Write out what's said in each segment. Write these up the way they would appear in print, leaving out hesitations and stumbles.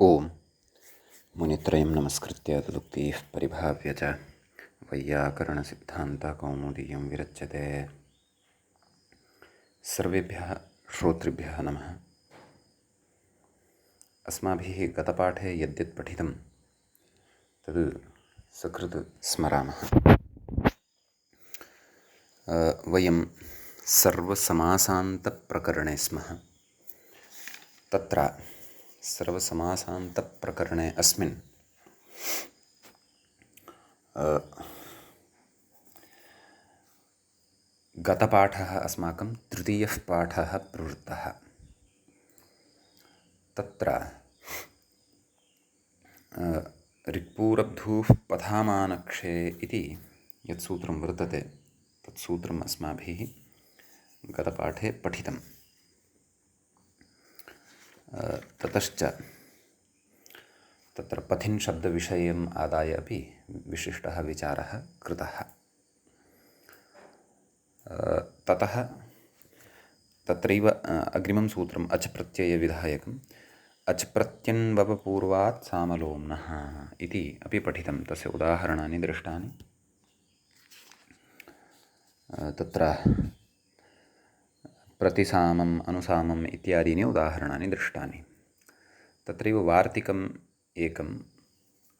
ओम मुनित्रयं नमस्कृत्य तदुक्तिः परिभाव्य च वैयाकरणसिद्धान्तकौमुदीयं विरच्यते। सर्वेभ्यः श्रोतृभ्यः नमः। अस्माभिः गतपाठे यद्यत् पठितं तद् सकृत् स्मरामः। वयं सर्वसमासान्तप्रकरणे स्मः। तत्र सर्वसमासान्तप्रकरणे अस्मिन् गतपाठः अस्माकं तृतीयः पाठः प्रवृत्तः। तत्र ऋक्पूरब्धूः पधामानक्षे इति यत् सूत्रं वर्तते तत् सूत्रम् अस्माभिः गतपाठे पठितं। ततश्च तत्र पथिन् शब्दविषयम् आदाय अपि विशिष्टः विचारः कृतः। ततः तत्रैव अग्रिमं सूत्रम् अच् प्रत्ययविधायकम् अच् प्रत्यन्वपपूर्वात् सामलोम्नः इति अपि पठितं। तस्य उदाहरणानि दृष्टानि। तत्र प्रतिसामम् अनुसामम् इत्यादीनि उदाहरणानि दृष्टानि। तत्रैव वार्तिकम् एकम्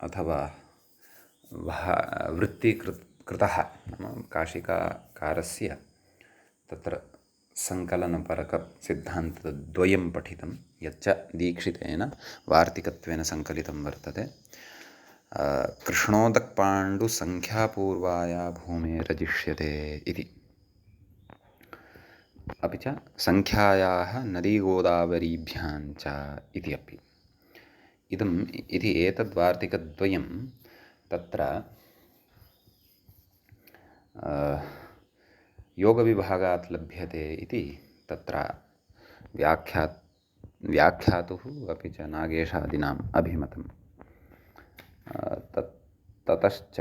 अथवा वृत्तिकृतः नाम काशिकाकारस्य तत्र सङ्कलनपरकसिद्धान्तद्वयं पठितं, यच्च दीक्षितेन वार्तिकत्वेन सङ्कलितं वर्तते। कृष्णोदक्पाण्डुसङ्ख्यापूर्वाया भूमेरजिष्यते इति। अपि च सङ्ख्यायाः नदीगोदावरीभ्यां च इति अपि। इति एतद्वार्तिकद्वयं तत्र योगविभागात् लभ्यते इति तत्र व्याख्यातुः अपि च नागेशादीनाम् अभिमतं। ततश्च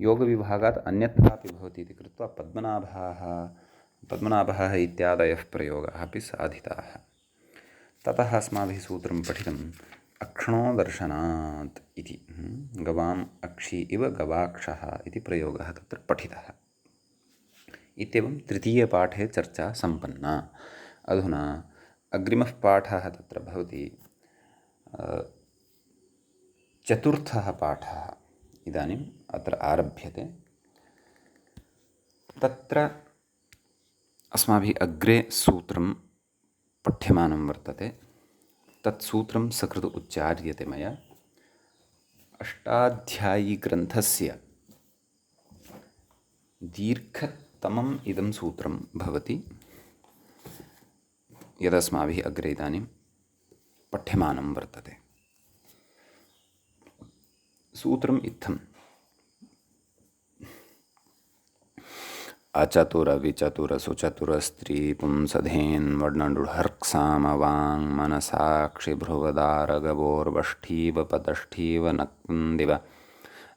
योगविभागात् अन्यत्रापि भवति इति कृत्वा पद्मनाभः इत्यादयः प्रयोगाः अपि साधिताः। ततः अस्माभिः सूत्रं पठितम् अक्ष्णोदर्शनात् इति। गवाम् अक्षि इव गवाक्षः इति प्रयोगः तत्र पठितः। इत्येवं तृतीयपाठे चर्चा सम्पन्ना। अधुना अग्रिमः पाठः तत्र भवति चतुर्थः पाठः इदानीम् अत्र आरभ्यते। तत्र अस्माभिः अग्रे सूत्रं पठ्यमानं वर्तते। तत् सूत्रं सकृत् उच्चार्यते मया। अष्टाध्यायीग्रन्थस्य दीर्घतमम् इदं सूत्रं भवति, यदस्माभिः अग्रे इदानीं पठ्यमानं वर्तते। सूत्रम् इत्थम्। अचतुरविचतुरसुचतुरस्त्री पुंसधेन्वर्णडुहर्क्सामवाङ् मनसाक्षिभ्रुवदारगवोर्वष्ठीव पतष्ठीव नक्दिव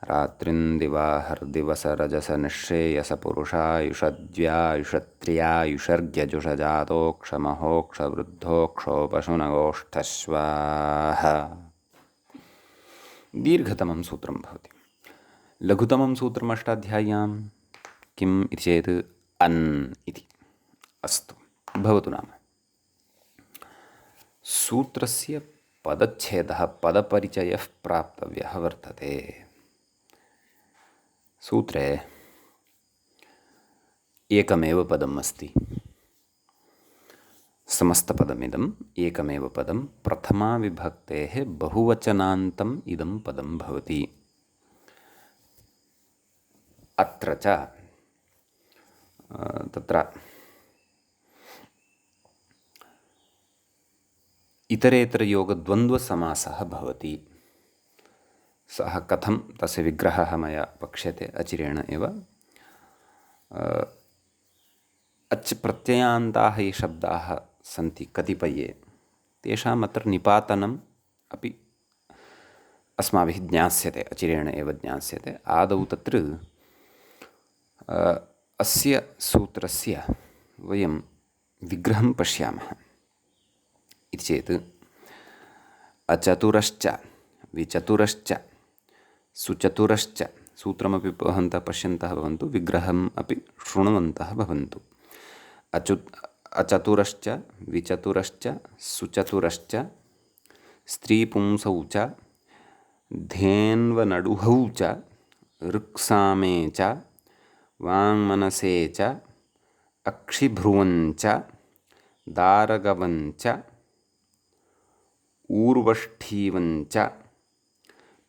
रात्रिन्दिवाहर्दिवसरजसनिश्रेयसपुरुषायुषद्व्यायुषत्र्यायुषर्ग्यजुषजातोक्षमहोक्षवृद्धोक्षोपशुनगोष्ठश्वाः। दीर्घतमं सूत्रं भवति। लघुतमं सूत्रम् अष्टाध्याय्यां किम् इति चेत् अन् इति। अस्तु, भवतु नाम। सूत्रस्य पदच्छेदः पदपरिचयः प्राप्तव्यः वर्तते। सूत्रे एकमेव पदम् अस्ति। समस्तपदमिदम् एकमेव पदं। प्रथमाविभक्तेः बहुवचनान्तम् इदं पदं भवति। अत्र च तत्र इतरेतरयोगद्वन्द्वसमासः भवति। सः कथं, तस्य विग्रहः मया वक्ष्यते अचिरेण एव। अच् प्रत्ययान्ताः ये शब्दाः सन्ति कतिपये, तेषाम् अत्र निपातनम् अपि अस्माभिः ज्ञास्यते, अचिरेण एव ज्ञास्यते। आदौ तत्र अस्य सूत्रस्य वयं विग्रहं पश्यामः। इति चेत् अचतुरश्च विचतुरश्च सुचतुरश्च सूत्रमपि भवन्तः पश्यन्तः भवन्तु, विग्रहम् अपि शृण्वन्तः भवन्तु। अचतुरश्च विचतुरश्च सुचतुरश्च स्त्रीपुंसौ च धेन्वनडुहौ च ऋक्सामे च वाङ्मनसे च अक्षिभ्रुवञ्च दारगवञ्च ऊर्वष्ठीवञ्च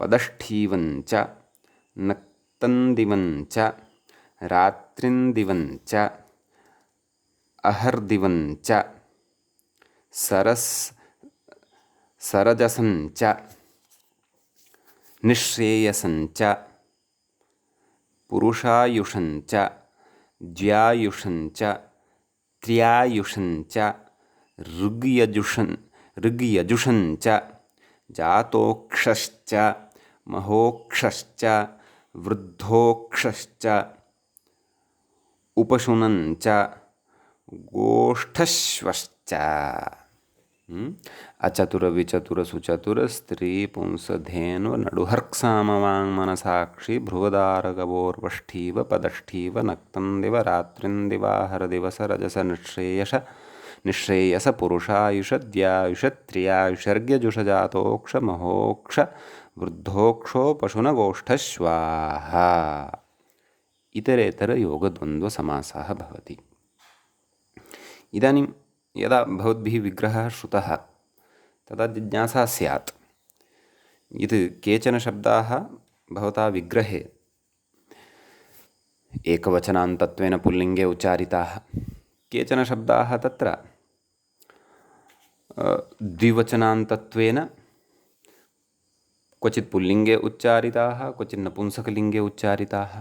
पदष्ठीवञ्च नक्तन्दिवञ्च रात्रिन्दिवञ्च अहर्दिवञ्च सरजसञ्च निःश्रेयसञ्च पुरुषायुषञ्च ज्यायुषञ्च त्र्यायुषञ्च ऋग्यजुषञ्च जातोक्षश्च महोक्षश्च वृद्धोक्षश्च उपशुनञ्च गोष्ठश्वश्च। अचतुर विचतुर सुचतुर स्त्री पुंसधेन्व नडुहर्क्सामवाङ्मनसाक्षि भ्रुवदारगवोर्वष्ठीव पदष्ठीव नक्तन्दिव रात्रिन्दिवाहरदिवस रजस निःश्रेयस पुरुषायुष द्यायुष त्र्यायुषर्ग्यजुष जातोक्ष महोक्ष वृद्धोक्षो पशुनगोष्ठश्वाः। इतरेतरयोगद्वन्द्वसमासः भवति। इदानीं यदा भवद्भिः विग्रहः श्रुतः तदा जिज्ञासा स्यात्, यत् केचन शब्दाः भवता विग्रहे एकवचनान्तत्वेन पुल्लिङ्गे उच्चारिताः, केचन शब्दाः तत्र द्विवचनान्तत्वेन क्वचित् पुल्लिङ्गे उच्चारिताः, क्वचित् नपुंसकलिङ्गे उच्चारिताः,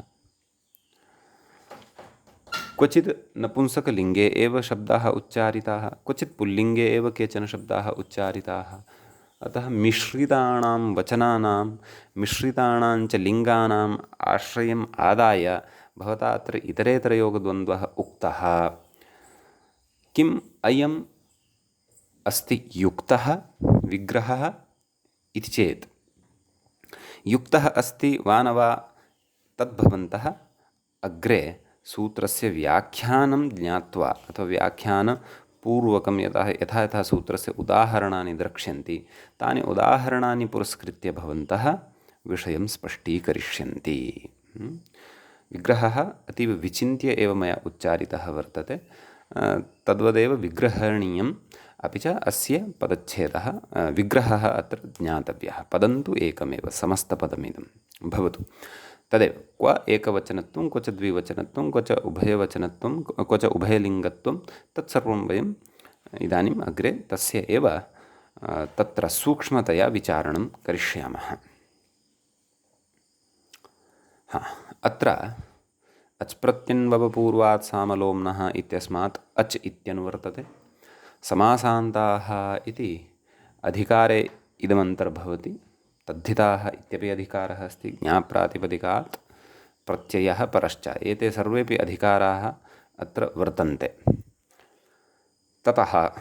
क्वचित् नपुंसकलिङ्गे एव शब्दाः उच्चारिताः, क्वचित् पुल्लिङ्गे एव केचन शब्दाः उच्चारिताः। अतः मिश्रिताणां वचनानां मिश्रिताणां च लिङ्गानाम् आश्रयम् आदाय भवता अत्र इतरेतरयोगद्वन्द्वः उक्तः। किम् अयम् अस्ति युक्तः विग्रहः इति चेत्, युक्तः अस्ति वा न वा तद्भवन्तः अग्रे सूत्रस्य व्याख्यानं ज्ञात्वा अथवा व्याख्यानपूर्वकं यथा सूत्रस्य उदाहरणानि द्रक्ष्यन्ति तानि उदाहरणानि पुरस्कृत्य भवन्तः विषयं स्पष्टीकरिष्यन्ति। विग्रहः अतीव विचिन्त्य एव मया उच्चारितः वर्तते, तद्वदेव विग्रहणीयम्। अपि च अस्य पदच्छेदः विग्रहः अत्र ज्ञातव्यः। पदं तु एकमेव, समस्तपदमिदं भवतु। तदेव क्व एकवचनत्वं, क्व च द्विवचनत्वं, क्व च उभयवचनत्वं, क्व च उभयलिङ्गत्वं, तत्सर्वं वयम् इदानीम् अग्रे तस्य एव तत्र सूक्ष्मतया विचारणं करिष्यामः। अत्र अच् प्रत्यन्ववपूर्वात् सामलोम्नः इत्यस्मात् अच् इत्यनुवर्तते। समासान्ताः इति अधिकारे इदमन्तर्भवति। तद्धिताः इत्यपि अधिकारः अस्ति। ज्ञाप्रातिपदिकात् प्रत्ययः परश्च, एते सर्वेपि अधिकाराः अत्र वर्तन्ते। ततः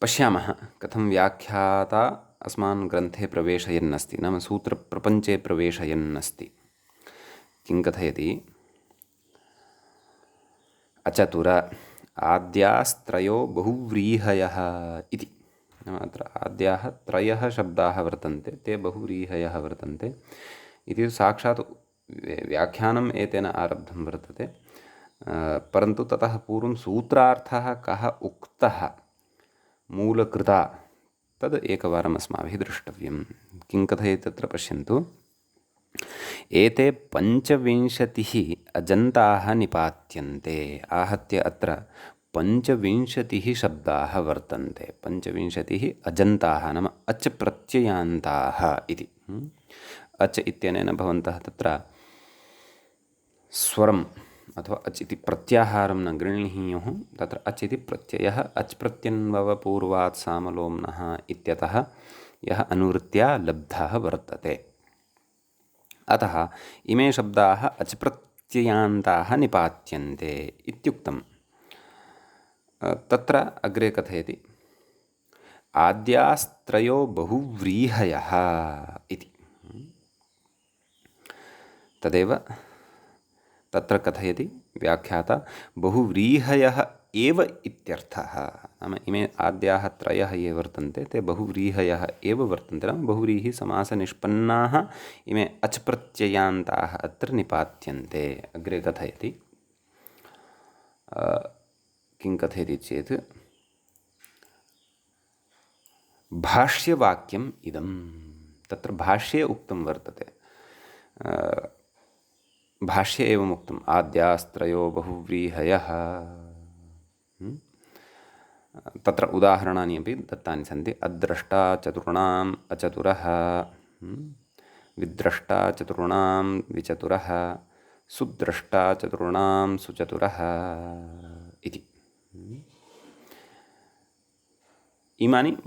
पश्यामः कथं व्याख्याता अस्मान् ग्रन्थे प्रवेशयन्नस्ति, नाम सूत्रप्रपञ्चे प्रवेशयन्नस्ति। किं कथयति? अचतुर आद्यास्त्रयो बहुव्रीहयः इति। नाम अत्र आद्याः त्रयः शब्दाः वर्तन्ते, ते बहुव्रीहयः वर्तन्ते इति साक्षात् व्याख्यानम् एतेन आरब्धं वर्तते। परन्तु ततः पूर्वं सूत्रार्थः कः उक्तः मूलकृता तद् एकवारम् अस्माभिः द्रष्टव्यं। किं कथयति तत्र पश्यन्तु। एते 25 अजन्ताः निपात्यन्ते। आहत्य अत्र 25 शब्दाः वर्तन्ते। 25 अजन्ताः नाम अच् प्रत्ययान्ताः इति। अच् इत्यनेन भवन्तः तत्र स्वरम् अथवा अच् इति प्रत्याहारं न गृह्णीयुः। तत्र अच् इति प्रत्ययः अच् प्रत्यन्ववपूर्वात् सामलोम्नः इत्यतः यः अनुवृत्त्या लब्धः वर्तते। अतः इमे शब्दाः अच् प्रत्ययान्ताः निपात्यन्ते इत्युक्तम्। तत्र अग्रे कथयति आद्यास्त्रयो बहुव्रीहयः इति। तदेव तत्र कथयति व्याख्याता, बहुव्रीहयः एव इत्यर्थः। नाम इमे आद्याः त्रयः ये वर्तन्ते ते बहुव्रीहयः एव वर्तन्ते, नाम बहुव्रीहिसमासनिष्पन्नाः इमे अच् प्रत्ययान्ताः अत्र निपात्यन्ते। अग्रे कथयति, किं कथयति चेत्, भाष्यवाक्यम् इदं, तत्र भाष्ये उक्तं वर्तते, भाष्ये एवम् उक्तम्, आद्यास्त्रयो बहुव्रीहयः। तत्र उदाहरणानि अपि दत्तानि सन्ति। अद्रष्टा चतुर्णाम् अचतुरः, विद्रष्टा चतुर्णां विचतुरः, सुद्रष्टा चतुर्णां सुचतुरः इति। इमानि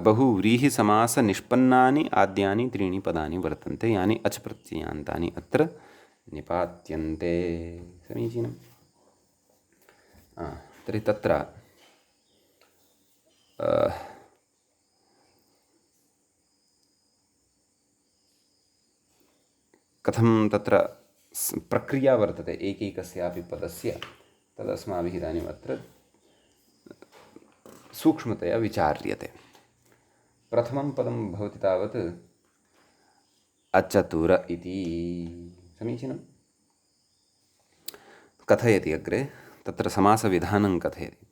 बहुव्रीहिसमासनिष्पन्नानि आद्यानि त्रीणि पदानि वर्तन्ते, यानि अच् प्रत्ययान्तानि अत्र निपात्यन्ते। समीचीनम्। तर्हि तत्र कथं तत्र प्रक्रिया वर्तते एकैकस्यापि पदस्य, तदस्माभिः इदानीम् अत्र सूक्ष्मतया विचार्यते। प्रथमं पदं भवति तावत् अचतुर इति। समीचीनं। कथयति अग्रे, तत्र समासविधानं कथयति।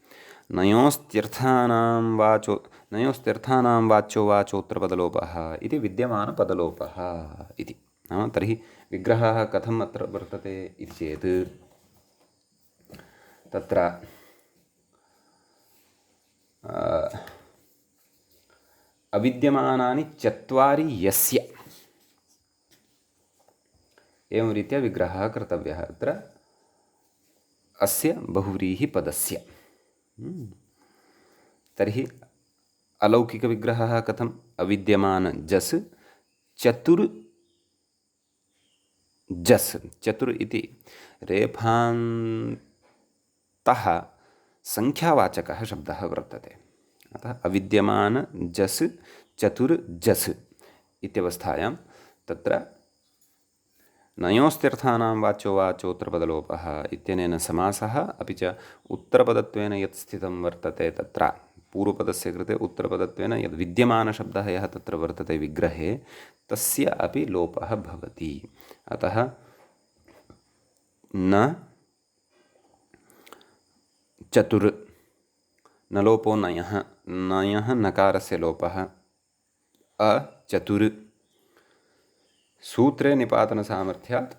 नयोस्त्यर्थानां वाच्यो वाचोऽत्र पदलोपः इति विद्यमानपदलोपः इति। नाम तर्हि विग्रहः कथम् अत्र वर्तते इति चेत्, तत्र अविद्यमानानि चत्वारि यस्य, एवं रीत्या विग्रहः कर्तव्यः अत्र अस्य बहुव्रीहिपदस्य। तर्हि अलौकिकविग्रहः कथम्? अविद्यमानजस् चतुर् जस्, चतुर् इति रेफान्तः संख्यावाचकः शब्दः वर्तते। अतः अविद्यमानजस् चतुर् जस् इत्यवस्थायां तत्र नयोस्त्यर्थानां वाच्यो वाचोऽत्र पदलोपः इत्यनेन समासः, अपि च उत्तरपदत्वेन यत् स्थितं वर्तते तत्र पूर्वपदस्य कृते उत्तरपदत्वेन यद् विद्यमानशब्दः यः तत्र वर्तते विग्रहे, तस्य अपि लोपः भवति। अतः न चतुर्, न लोपो नयः, नयः नकारस्य लोपः, अचतुर्, सूत्रे निपातनसामर्थ्यात्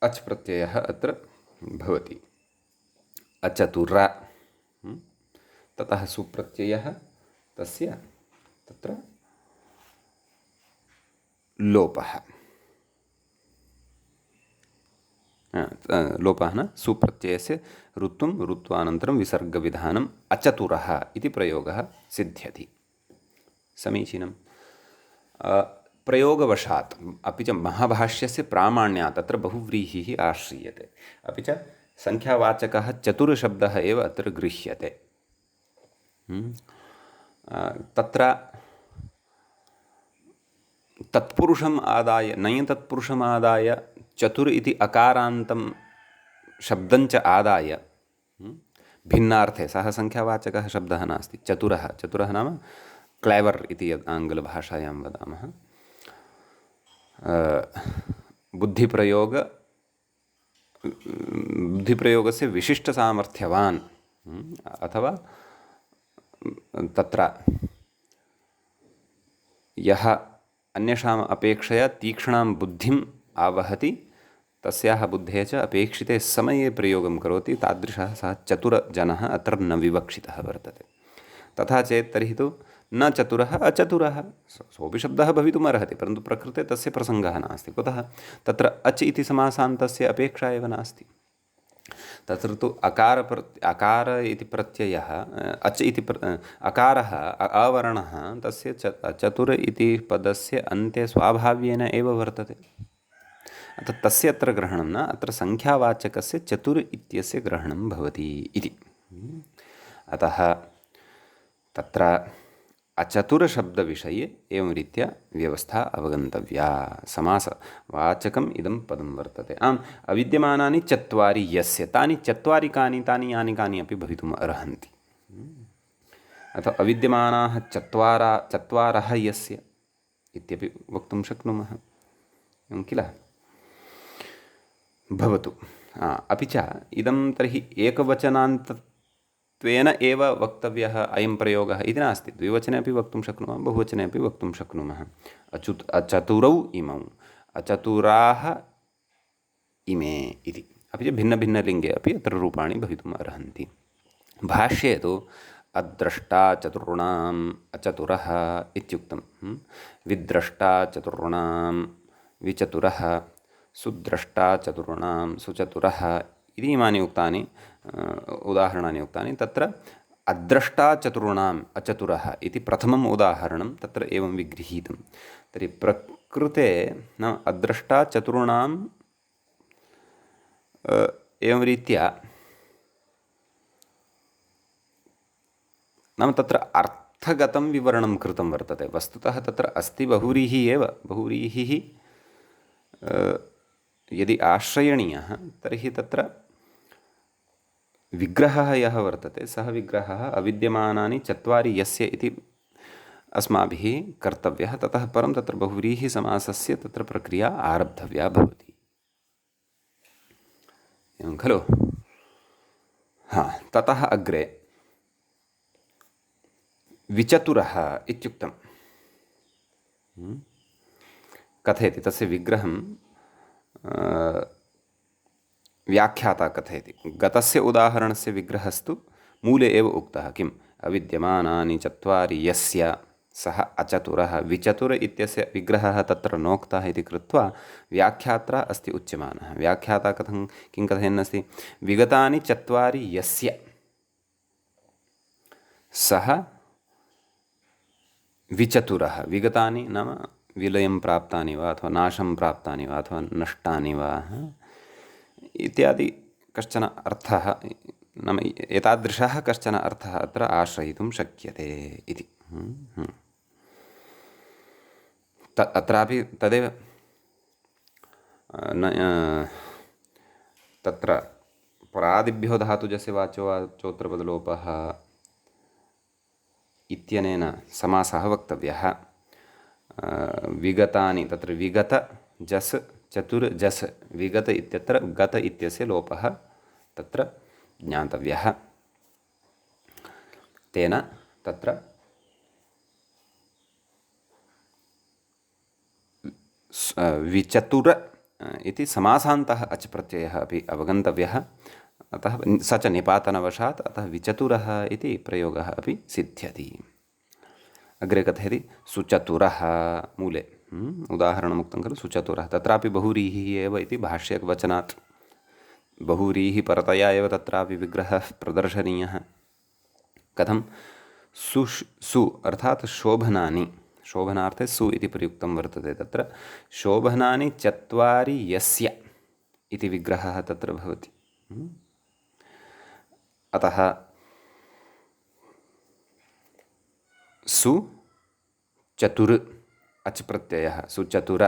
अच् प्रत्ययः अत्र भवति, अचतुर। ततः सुप्रत्ययः, तस्य तत्र लोपः, लोपः न, सुप्रत्ययस्य ऋत्वं ऋत्वानन्तरं विसर्गविधानम् अचतुरः इति प्रयोगः सिद्ध्यति। समीचीनं। प्रयोगवशात् अपि च महाभाष्यस्य प्रामाण्यात् अत्र बहुव्रीहिः आश्रीयते, अपि च संख्यावाचकः चतुर्शब्दः एव अत्र गृह्यते। तत्र तत्पुरुषम् आदाय, नञ्तत्पुरुषम् आदाय चतुर् इति अकारान्तं शब्दञ्च आदाय भिन्नार्थे, सः संख्यावाचकः शब्दः नास्ति, चतुरः। चतुरः नाम क्लेवर् इति यद् आङ्ग्लभाषायां वदामः, बुद्धिप्रयोगस्य विशिष्टसामर्थ्यवान्, अथवा तत्र यः अन्येषाम् अपेक्षया तीक्ष्णां बुद्धिम् आवहति, तस्याः बुद्धेः च अपेक्षिते समये प्रयोगं करोति, तादृशः सः चतुरजनः अत्र न विवक्षितः वर्तते। तथा चेत् तर्हि तु न चतुरः अचतुरः, सोऽपि शब्दः भवितुमर्हति, परन्तु प्रकृते तस्य प्रसङ्गः नास्ति। कुतः? तत्र अच् इति समासान्तस्य अपेक्षा एव नास्ति। तत्र तु अकार इति प्रत्ययः, अच् इति अकारः, अवर्णः तस्य चतुर् इति पदस्य अन्ते स्वाभाव्येन एव वर्तते। अतः तस्य अत्र ग्रहणं न, अत्र संख्यावाचकस्य चतुर् इत्यस्य ग्रहणं भवति इति। अतः तत्र अचतुरशब्दविषये एवं रीत्या व्यवस्था अवगन्तव्या। समासवाचकम् इदं पदं वर्तते। आम्, अविद्यमानानि चत्वारि यस्य, तानि चत्वारि कानि, तानि यानि कानि अपि भवितुम् अर्हन्ति। अथवा अविद्यमानाः चत्वारः यस्य इत्यपि वक्तुं शक्नुमः, एवं किल? भवतु। अपि च इदं तर्हि एकवचनान्तत्वेन एव वक्तव्यः अयं प्रयोगः इति नास्ति। द्विवचने अपि वक्तुं शक्नुमः, बहुवचने अपि वक्तुं शक्नुमः। अचतुरौ इमौ, अचतुराः इमे इति। अपि च भिन्नभिन्नलिङ्गे अपि अत्र रूपाणि भवितुम् अर्हन्ति। भाष्ये तु अद्रष्टा चतुर्णाम् अचतुरः इत्युक्तं। विद्रष्टा चतुर्णां विचतुरः, सुद्रष्टा चतुर्णां सुचतुरः इति इमानि उक्तानि उदाहरणानि उक्तानि। तत्र अद्रष्टा चतुर्णाम् अचतुरः इति प्रथमम् उदाहरणं तत्र एवं विगृहीतं। तर्हि प्रकृते नाम अद्रष्टा चतुर्णां एवं रीत्या नाम तत्र अर्थगतं विवरणं कृतं वर्तते। वस्तुतः तत्र अस्ति बहुव्रीहिः एव। बहुव्रीहिः यदि आश्रयणीयः तर्हि तत्र विग्रहः यः वर्तते सः विग्रहः अविद्यमानानि चत्वारि यस्य इति अस्माभिः कर्तव्यः। ततः परं तत्र बहुव्रीहिसमासस्य तत्र प्रक्रिया आरब्धव्या भवति। एवं खलु? ततः अग्रे विचतुरः इत्युक्तं। कथयति तस्य विग्रहं व्याख्याता कथयति। गतस्य उदाहरणस्य विग्रहस्तु मूले एव उक्तः। किम्? अविद्यमानानि चत्वारि यस्य सः अचतुरः। विचतुर इत्यस्य विग्रहः तत्र नोक्तः इति कृत्वा व्याख्यात्रा अस्ति उच्यमानः। व्याख्याता किं कथयन्नस्ति? विगतानि चत्वारि यस्य सः विचतुरः। विगतानि नाम विलयं प्राप्तानि वा अथवा नाशं प्राप्तानि वा अथवा नष्टानि वा इत्यादि कश्चन अर्थः, नाम एतादृशः कश्चन अर्थः अत्र आश्रयितुं शक्यते इति। अत्रापि तदेव तत्र परादिभ्यो धातुजस्य वाचोत्तरपदलोपः इत्यनेन समासः वक्तव्यः। विगतानि, तत्र विगत जस् चतुर् जस्, विगत इत्यत्र गत इत्यस्य लोपः तत्र ज्ञातव्यः। तेन तत्र विचतुर इति समासान्तः अच् प्रत्ययः अपि अवगन्तव्यः। अतः स च निपातनवशात् अतः विचतुरः इति प्रयोगः अपि सिद्ध्यति। अग्रे कथयति सुचतुरः। मूले उदाहरणमुक्तं खलु सुचतुरः। तत्रापि बहुव्रीहिः एव इति भाष्यवचनात् बहुव्रीहिपरतया एव तत्रापि विग्रहः प्रदर्शनीयः। कथं? सु अर्थात् शोभनानि, शोभनार्थे सु इति प्रयुक्तं वर्तते। तत्र शोभनानि चत्वारि यस्य इति विग्रहः तत्र भवति। अतः सु चतुर् अच् प्रत्ययः सुचतुर,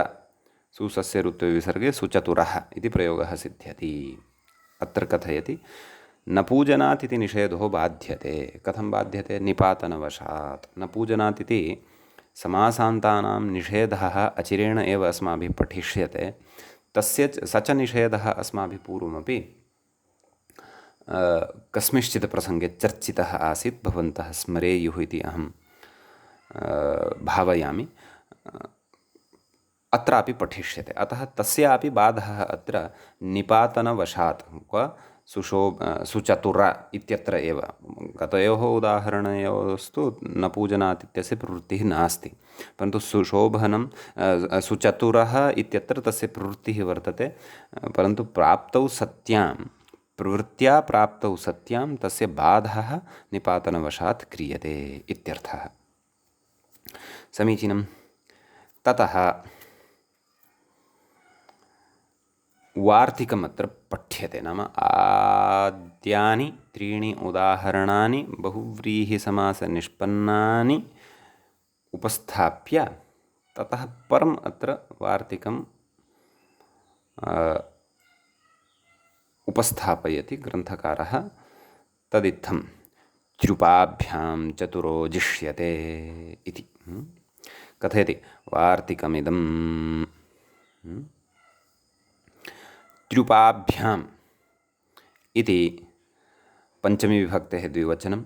सुसस्य ऋत्वे विसर्गे सुचतुरः इति प्रयोगः सिद्ध्यति। अत्र कथयति न पूजनात् इति निषेधो बाध्यते। कथं बाध्यते? निपातनवशात्। न पूजनात् इति समासान्तानां निषेधः अचिरेण एव अस्माभिः पठिष्यते। तस्य स च निषेधः अस्माभिः पूर्वमपि कस्मिंश्चित् प्रसङ्गे चर्चितः आसीत्। भवन्तः स्मरेयुः इति अहं भावयामि। अत्रापि पठिष्यते। अतः तस्यापि बाधः अत्र निपातनवशात् क्व सुचतुर इत्यत्र एव। गतयोः उदाहरणयोस्तु न पूजनात् इत्यस्य प्रवृत्तिः नास्ति, परन्तु सुशोभनं सुचतुरः इत्यत्र तस्य प्रवृत्तिः वर्तते। परन्तु प्राप्तौ सत्यां, प्रवृत्त्या प्राप्तौ सत्यां तस्य बाधः निपातनवशात् क्रियते इत्यर्थः। समीचीनं। ततः वार्तिकम् अत्र पठ्यते। नाम आद्यानि त्रीणि उदाहरणानि बहुव्रीहिसमासनिष्पन्नानि उपस्थाप्य ततः परम् अत्र वार्तिकं उपस्थापयति ग्रन्थकारः। तदित्थं त्र्युपाभ्यां चतुरो जिष्यते इति कथयति। वार्तिकमिदं त्र्युपाभ्याम् इति पञ्चमी विभक्तेः द्विवचनं।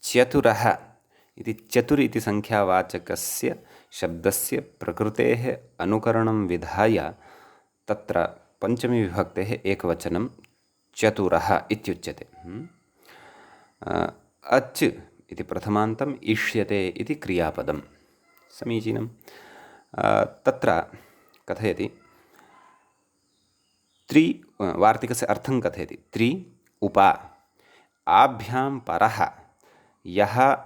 चतुरः इति चतुर् इति संख्यावाचकस्य शब्दस्य प्रकृतेः अनुकरणं विधाय तत्र पञ्चमी विभक्तेः एकवचनं चतुरः इत्युच्यते। अच् इति प्रथमान्तम् इष्यते इति क्रियापदं समीचीनं। तत्र कथयति वार्तिकस्य अर्थं कथयति। त्रि उप आभ्यां परः यः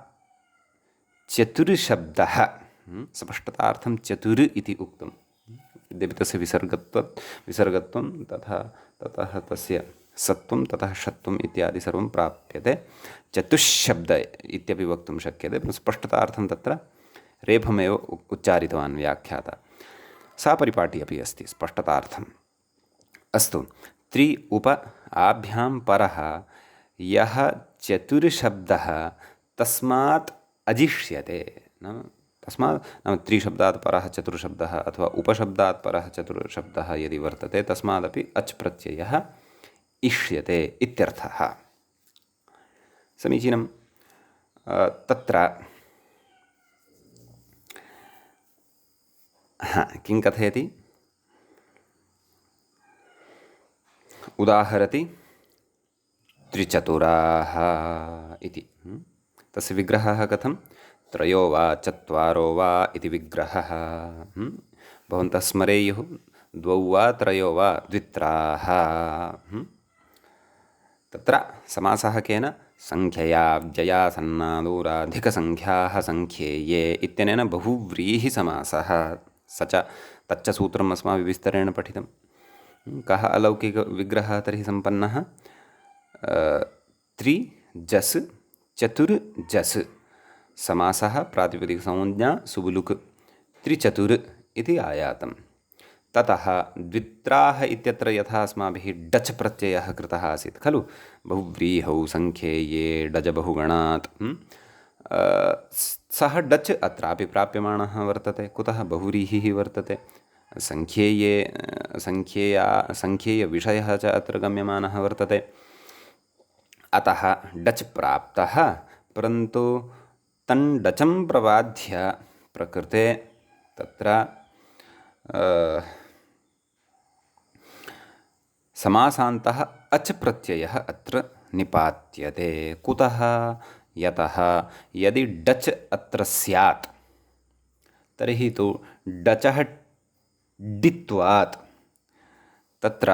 चतुर्शब्दः, स्पष्टतार्थं चतुर् इति उक्तं, यद्यपि तस्य विसर्गत्वं ततः तस्य सत्वं ततः षत्वम् इत्यादि सर्वं प्राप्यते। चतुष्शब्द इत्यपि वक्तुं शक्यते। स्पष्टतार्थं तत्र रेफमेव उच्चारितवान् व्याख्याता। सा परिपाटी अपि अस्ति स्पष्टतार्थम्। अस्तु, त्रि उप आभ्यां परः यः चतुर्शब्दः तस्मात् अजिष्यते। नाम त्रिशब्दात् परः चतुर्शब्दः अथवा उपशब्दात् परः चतुर्शब्दः यदि वर्तते तस्मादपि अच् प्रत्ययः इष्यते इत्यर्थः। समीचीनं। तत्र किं कथयति। उदाहरति त्रिचतुराः इति। तस्य विग्रहः कथं। त्रयो वा चत्वारो वा इति विग्रहः। भवन्तः स्मरेयुः। द्वौ वा त्रयो वा द्वित्राः। तत्र समासः केन। संख्यया व्यया सन्नादोराधिकसंख्याः संख्येये इत्यनेन बहुव्रीहिसमासः। तच्च सूत्रम् अस्माभिः विस्तरेण पठितं। कः अलौकिकविग्रहः तर्हि सम्पन्नः। त्रिजस् चतुर्जस् समासः प्रातिपदिकसंज्ञा सुबुलुक् त्रिचतुर् इति आयातं। ततः द्वित्राः इत्यत्र यथा अस्माभिः डच् प्रत्ययः कृतः आसीत् खलु बहुव्रीहौ संख्येये डज बहुगणात्, सः डच् अत्रापि प्राप्यमाणः वर्तते। कुतः बहुव्रीहिः वर्तते। संख्येयविषयः च अत्र गम्यमानः वर्तते। अतः डच् प्राप्तः, परन्तु तं डचं प्रबाध्य प्रकृते तत्र समासान्तः अच् प्रत्ययः अत्र निपात्यते। कुतः। यतः यदि डच् अत्र स्यात् तर्हि तु डचः डित्वात् तत्र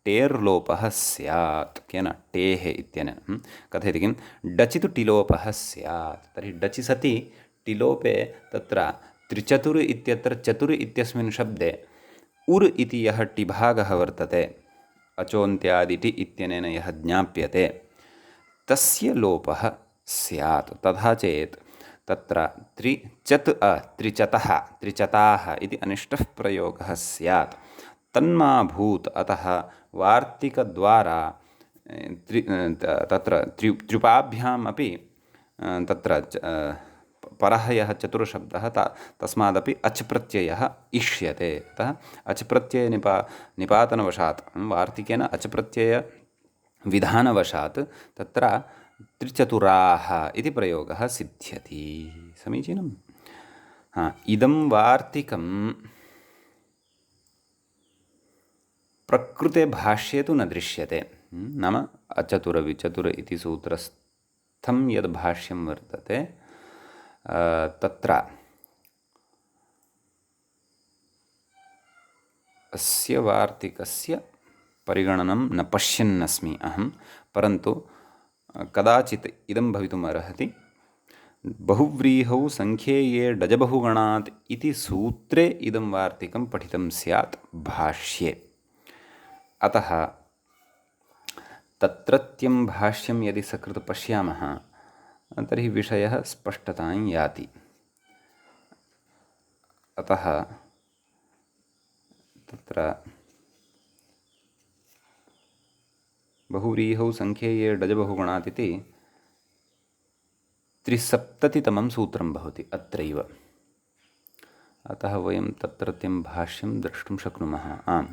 टेर्लोपः स्यात्। केन। टेः इत्यनेन कथयति किं। डचितु टिलोपः स्यात्। तर्हि डचि सति टिलोपे तत्र त्रिचतुर् इत्यत्र चतुर् इत्यस्मिन् शब्दे उर् इति यः टिभागः वर्तते अचोन्त्यादिटि इत्यनेन यः ज्ञाप्यते तस्य लोपः स्यात्। तथा चेत् तत्र त्रिचताः इति अनिष्टः प्रयोगः स्यात्। तन्मा भूत्। अतः वार्तिकद्वारा तत्र त्र्युपाभ्याम् अपि तत्र परः यः चतुर्शब्दः तस्मादपि अच् प्रत्ययः इष्यते। अतः अच् प्रत्ययनिपातनवशात् वार्तिकेन अच् प्रत्ययविधानवशात् तत्र त्रिचतुराः इति प्रयोगः सिद्ध्यति। समीचीनम्। इदं वार्तिकं प्रकृते भाष्ये तु न दृश्यते। नाम अचतुरविचतुर इति सूत्रस्थं यद् भाष्यं वर्तते तत्र अस्य वार्तिकस्य परिगणनं न पश्यन्नस्मि अहं। परन्तु कदाचित् इदं भवितुम् अर्हति। बहुव्रीहौ संख्येये डजबहुगणात् इति सूत्रे इदं वार्तिकं पठितं स्यात् भाष्ये। अतः तत्रत्यं भाष्यं यदि सकृत् पश्यामः तर्हि विषयः स्पष्टतां याति। अतः तत्र बहुव्रीहौ सङ्ख्येये डजबहुगुणात् इति 370तमं सूत्रं भवति अत्रैव। अतः वयं तत्रत्यं भाष्यं द्रष्टुं शक्नुमः। आम्,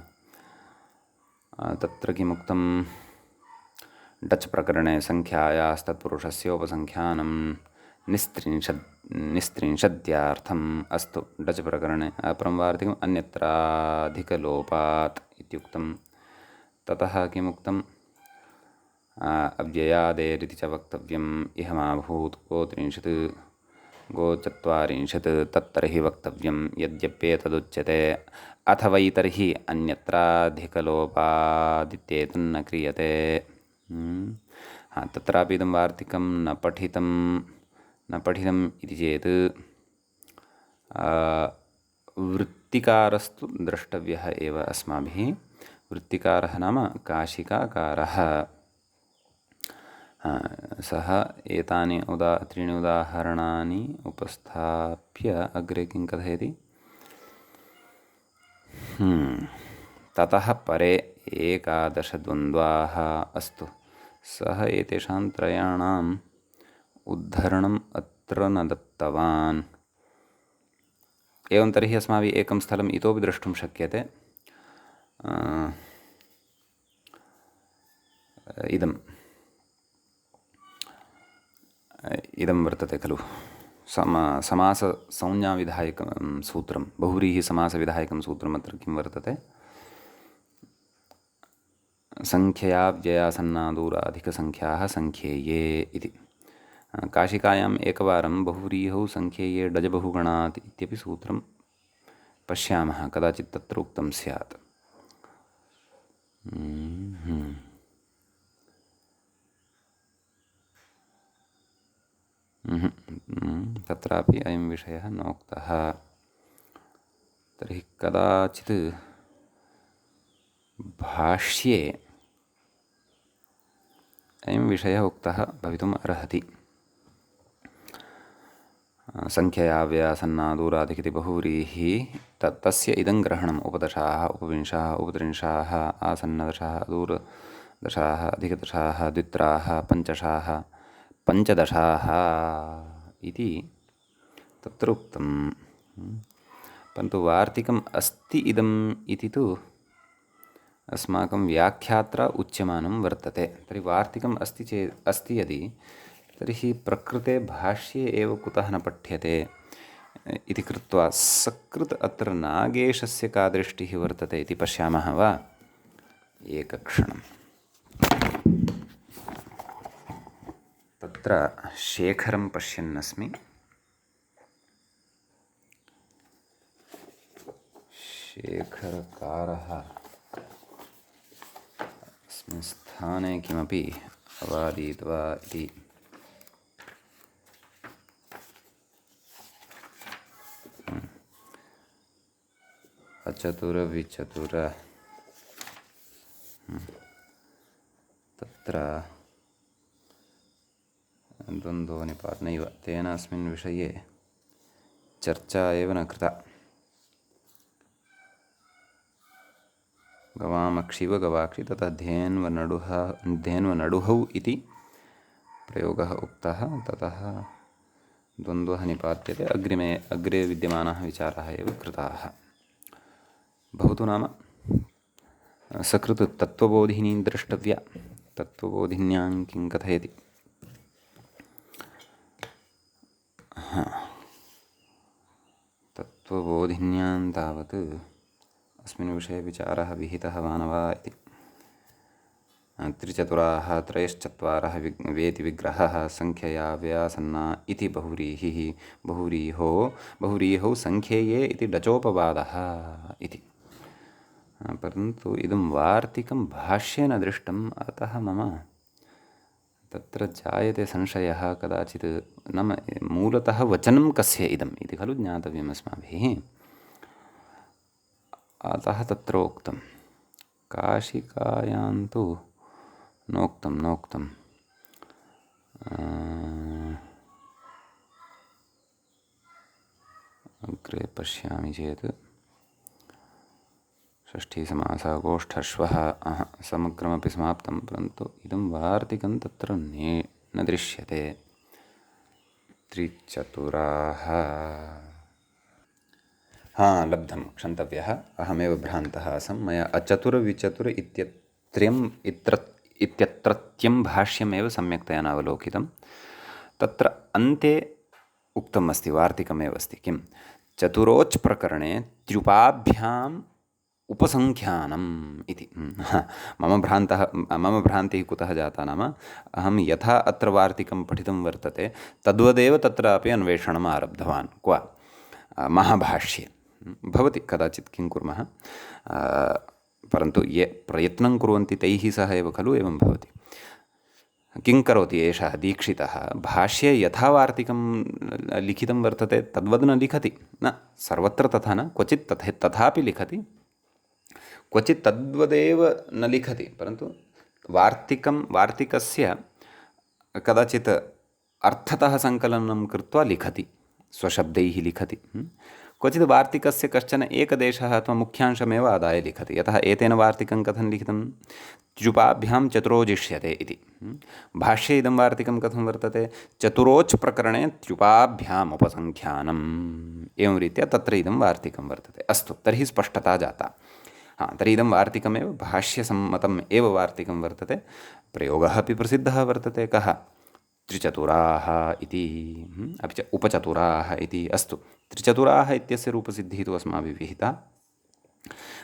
तत्र किमुक्तं, डच् प्रकरणे सङ्ख्यायास्तत्पुरुषस्योपसङ्ख्यानं निस्त्रिंशद्यार्थम् अस्तु। डच् प्रकरणे अपरं वार्तिकम् अन्यत्राधिकलोपात् इत्युक्तं। ततः किमुक्तं, अव्ययादेरिति च वक्तव्यम् इहमाभूत् गोत्रिंशत् गोचत्वारिंशत् तत्तर्हि वक्तव्यं यद्यप्येतदुच्यते अथ वै तर्हि अन्यत्राधिकलोपादित्येतन्न क्रियते। तत्रापि इदं वार्तिकं न पठितम् इति चेत् वृत्तिकारस्तु द्रष्टव्यः एव अस्माभिः। वृत्तिकारः नाम काशिकाकारः। सः एतानि त्रीणि उदाहरणानि उपस्थाप्य अग्रे किं कथयति, ततः परे 11 द्वन्द्वाः अस्तु। सः एतेषां त्रयाणाम् उद्धरणम् अत्र न दत्तवान्। एवं तर्हि अस्माभिः एकं स्थलम् इतोपि द्रष्टुं शक्यते। इदं वर्तते खलु, समाससंज्ञाविधायकं सूत्रं, बहुव्रीहिसमासविधायकं सूत्रम्। अत्र किं वर्तते, सङ्ख्यया व्ययासन्नादूराधिकसङ्ख्याः सङ्ख्येये इति। काशिकायाम् एकवारं बहुव्रीहौ सङ्ख्येये डजबहुगणात् इत्यपि सूत्रं पश्यामः, कदाचित् तत्र उक्तं स्यात्। तत्रापि अयं विषयः नोक्तः। तर्हि कदाचित् भाष्ये अयं विषयः उक्तः भवितुम् अर्हति। सङ्ख्यया व्ययासन्नादूराधिकिति बहुव्रीहि तस्य इदं ग्रहणम् उपदशाः उपविंशाः उपत्रिंशाः आसन्नदशाः दूरदशाः अधिकदशाः द्वित्राः पञ्चशाः पञ्चदशाः इति तत्र उक्तं। परन्तु वार्तिकम् अस्ति इदम् इति तु अस्माकं व्याख्यात्रा उच्यमानं वर्तते। तर्हि वार्तिकम् अस्ति यदि, तर्हि प्रकृते भाष्ये एव कुतः न पठ्यते इति कृत्वा सकृत् अत्र नागेशस्य का दृष्टिः वर्तते इति पश्यामः वा। एकक्षणम्। तत्र शेखरं पश्यन्नस्मि। शेखरकारः अस्मिन् स्थाने किमपि अवादीत् वा इति अचतुरविचतुर तत्र द्वन्द्वनिपात नैव, तेन अस्मिन् विषये चर्चा एव न कृता। गवामक्षिव गवाक्षि ततः धेन्वनडुहौ इति प्रयोगः उक्तः। ततः द्वन्द्वः निपात्यते। अग्रे विद्यमानाः विचाराः एव कृताः। भवतु नाम सकृत् तत्त्वबोधिनी द्रष्टव्या। तत्त्वबोधिन्यां किं कथयति, तत्त्वबोधिन्यां तावत् अस्मिन् विषये विचारः विहितः वा न वा इति। त्रिचतुराः त्रयश्चत्वारः वेति विग्रहः सङ्ख्यया व्ययासन्ना इति बहुव्रीहौ सङ्ख्येये इति डचोपवादः इति। परन्तु इदं वार्तिकं भाष्ये न दृष्टम्। अतः मम तत्र जायते संशयः, कदाचित् नाम मूलतः वचनं कस्य इदम् इति खलु ज्ञातव्यम् अस्माभिः। अतः तत्र उक्तं काशिकायां तु नोक्तं अग्रे पश्यामि चेत् षष्ठीसमासः गोष्ठश्वः समग्रमपि समाप्तं, परन्तु इदं वार्तिकं तत्र न दृश्यते। त्रिचतुराः लब्धं, क्षन्तव्यः, अहमेव भ्रान्तः आसं। मया अचतुरविचतुर इत्यत्रत्यं भाष्यमेव सम्यक्तया नावलोकितं। तत्र अन्ते उक्तम् अस्ति, वार्तिकमेव अस्ति, किं चतुरोच् प्रकरणे त्र्युपाभ्याम् उपसङ्ख्यानम् इति। मम भ्रान्तिः कुतः जाता नाम, अहं यथा अत्र वार्तिकं पठितं वर्तते तद्वदेव तत्रापि अन्वेषणम् आरब्धवान्। क्व महाभाष्ये भवति कदाचित्, किं कुर्मः, परन्तु ये प्रयत्नं कुर्वन्ति तैः सह एव खलु एवं भवति। किं करोति एषः दीक्षितः, भाष्ये यथा वार्तिकं लिखितं वर्तते तद्वद् न लिखति, न सर्वत्र तथा न, क्वचित् तथापि लिखति, क्वचित् तद्वदेव न लिखति, परन्तु वार्तिकस्य कदाचित् अर्थतः सङ्कलनं कृत्वा लिखति, स्वशब्दैः लिखति। क्वचित् वार्तिकस्य कश्चन एकदेशः अथवा मुख्यांशमेव आदाय लिखति। यतः एतेन वार्तिकं कथं लिखितं, त्र्युपाभ्यां चतुरोजिष्यते इति। भाष्ये इदं वार्तिकं कथं वर्तते, चतुरोच् प्रकरणे त्र्युपाभ्याम् उपसङ्ख्यानम्, एवं रीत्या तत्र इदं वार्तिकं वर्तते। अस्तु, तर्हि स्पष्टता जाता। तर्हि इदं वार्तिकमेव भाष्यसम्मतम् एव वार्तिकं वर्तते। प्रयोगः अपि प्रसिद्धः वर्तते, कः, त्रिचतुराः इति, अपि च उपचतुराः इति। अस्तु, त्रिचतुराः इत्यस्य रूपसिद्धिः तु अस्माभिः विहिता।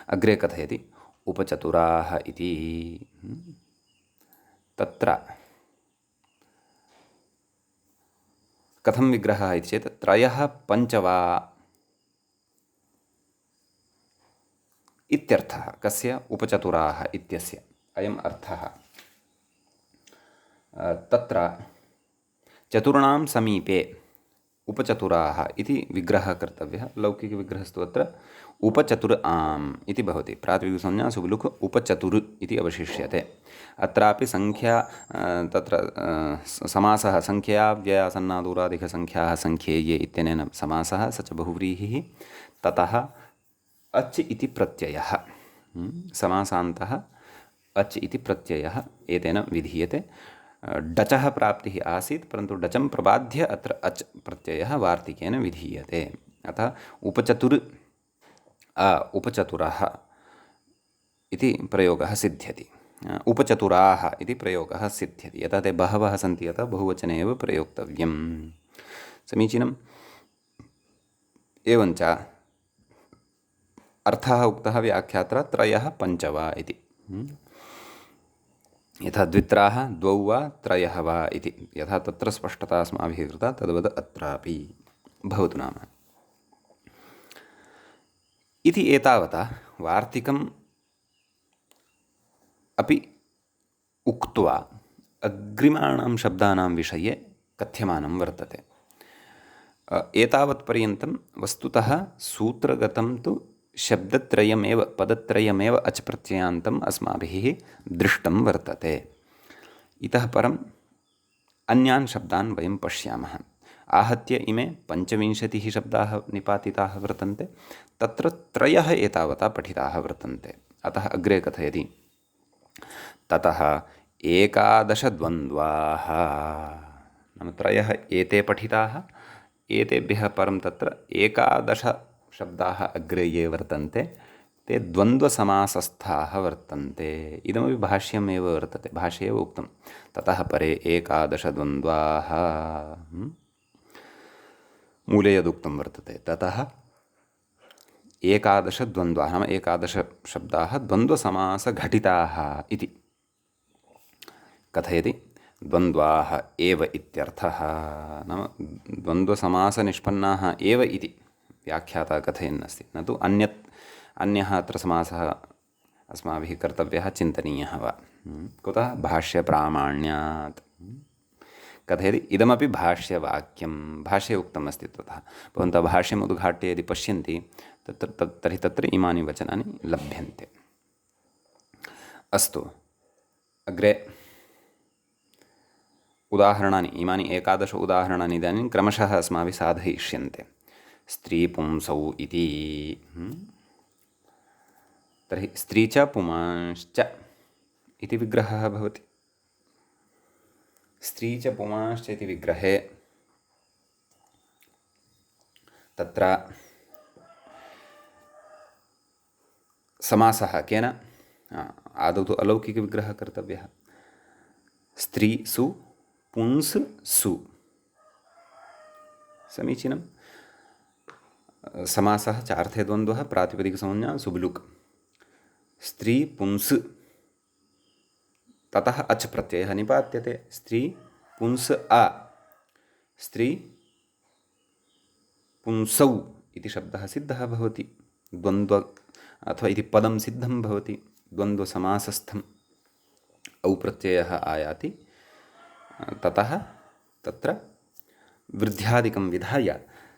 अग्रे कथयति उपचतुराः इति। तत्र कथं विग्रहः इति चेत् त्रयः पञ्च वा इत्यर्थः। कस्य, उपचतुराः इत्यस्य अयम् अर्थः। तत्र चतुर्णां समीपे उपचतुराः इति विग्रहः कर्तव्यः। लौकिकविग्रहस्तु अत्र उपचतुर् आम् इति भवति। प्रातिपदिकसंज्ञा सुबलुक् उपचतुर् इति अवशिष्यते। अत्रापि संख्या, तत्र समासः संख्या व्ययासन्नादूरादिकसंख्याः संख्येये इत्यनेन समासः, स च बहुव्रीहिः। ततः अच् इति प्रत्ययः, समासान्तः अच् इति प्रत्ययः एतेन विधीयते। डचः प्राप्तिः आसीत्, परन्तु डचं प्रबाध्य अत्र अच् प्रत्ययः वार्तिकेन विधीयते। अतः उपचतुरः इति प्रयोगः सिद्ध्यति, उपचतुराः इति प्रयोगः सिद्ध्यति। यतः ते बहवः सन्ति, अतः बहुवचने एव प्रयोक्तव्यं। समीचीनम्। एवञ्च अर्थः उक्तः व्याख्यात्रा त्रयः पञ्च वा इति। यथा द्वित्राः द्वौ वा त्रयः वा इति, यथा तत्र स्पष्टता अस्माभिः कृता तद्वद् अत्रापि भवतु नाम। इति एतावता वार्तिकम् अपि उक्त्वा अग्रिमाणां शब्दानां विषये कथ्यमानं वर्तते। एतावत्पर्यन्तं वस्तुतः सूत्रगतं तु शब्दत्रयमेव, पदत्रयमेव अच् प्रत्ययान्तम् अस्माभिः दृष्टं वर्तते। इतः परम् अन्यान् शब्दान् वयं पश्यामः। आहत्य इमे 25 शब्दाः निपातिताः वर्तन्ते, तत्र त्रयः एतावता पठिताः वर्तन्ते। अतः अग्रे कथयति ततः 11 द्वन्द्वाः, नाम त्रयः एते पठिताः, एतेभ्यः परं तत्र 11 शब्दाः अग्रे ये वर्तन्ते ते द्वन्द्वसमासस्थाः वर्तन्ते। इदमपि भाष्यमेव वर्तते, भाष्ये एव उक्तं। ततः परे 11 द्वन्द्वाः, मूले यदुक्तं वर्तते ततः 11 द्वन्द्वाः, नाम 11 शब्दाः द्वन्द्वसमासघटिताः इति कथयति। द्वन्द्वाः एव इत्यर्थः, नाम द्वन्द्वसमासनिष्पन्नाः एव इति व्याख्याता कथयन् अस्ति, न तु अन्यः अत्र समासः अस्माभिः कर्तव्यः चिन्तनीयः वा। कुतः, भाष्यप्रामाण्यात्। कथयति इदमपि भाष्यवाक्यं, भाष्ये उक्तमस्ति तथा। भवन्तः भाष्यम् उद्घाट्य यदि पश्यन्ति तर्हि तत्र इमानि वचनानि लभ्यन्ते। अस्तु, अग्रे उदाहरणानि, इमानि 11 उदाहरणानि इदानीं क्रमशः अस्माभिः साधयिष्यन्ते। स्त्री पुंसौ इति, तर्हि स्त्री च पुमांश्च इति विग्रहः भवति। स्त्री च पुमांश्च इति विग्रहे तत्र समासः केन? आदौ तु अलौकिकविग्रहः कर्तव्यः। स्त्रीसु पुंस् सु, समीचीनं। समासः चार्थे द्वन्द्वः, प्रातिपदिकसंज्ञा सुब्लुक्। स्त्री पुंस्, ततः अच् प्रत्ययः निपात्यते। स्त्री पुंस् अ, स्त्री पुंसौ इति शब्दः सिद्धः भवति। द्वन्द्व अथवा इति पदं सिद्धं भवति, द्वन्द्वसमासस्थम्। औ प्रत्ययः आयाति, ततः तत्र वृद्ध्यादिकं विधाय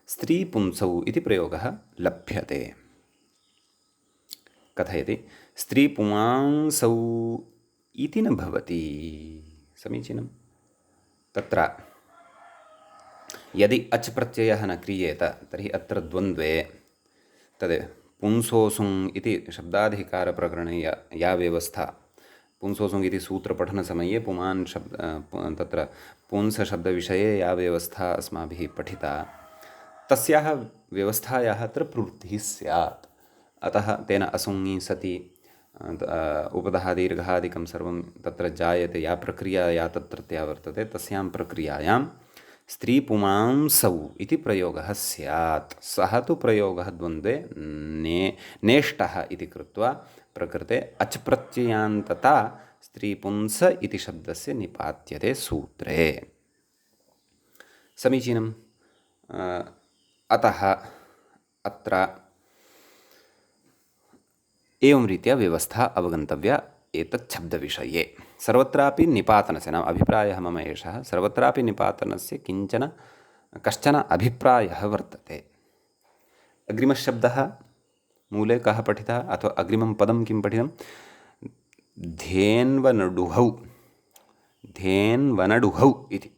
स्त्रीपुंसौ इति प्रयोगः लभ्यते। कथयति स्त्रीपुमांसौ इति न भवति। समीचीनं। तत्र यदि अच् प्रत्ययः न क्रियेत तर्हि अत्र द्वन्द्वे तद् पुंसोऽसुङ् इति शब्दाधिकारप्रकरणे या व्यवस्था, पुंसोऽसुङ् इति सूत्रपठनसमये पुमान् तत्र पुंसशब्दविषये या व्यवस्था अस्माभिः पठिता, तस्याः व्यवस्थायाः अत्र प्रवृत्तिः स्यात्। अतः तेन असुङि सति उपधः दीर्घादिकं सर्वं तत्र जायते, या प्रक्रिया या तत्रत्या वर्तते, तस्यां प्रक्रियायां स्त्रीपुमांसौ इति प्रयोगः स्यात्। सः तु प्रयोगः द्वन्द्वे नेष्टः इति कृत्वा प्रकृते अच् प्रत्ययान्तता स्त्रीपुंस इति शब्दस्य निपात्यते सूत्रे। समीचीनम्। अतः अत्र एवं रीत्या व्यवस्था अवगन्तव्या एतत् शब्दविषये। सर्वत्रापि निपातनस्य, नाम अभिप्रायः मम एषः, सर्वत्रापि निपातनस्य कश्चन अभिप्रायः वर्तते। अग्रिमशब्दः मूले कः पठितः, अथवा अग्रिमं पदं किं पठितं? धेन्वनडुहौ, धेन्वनडुहौ इति।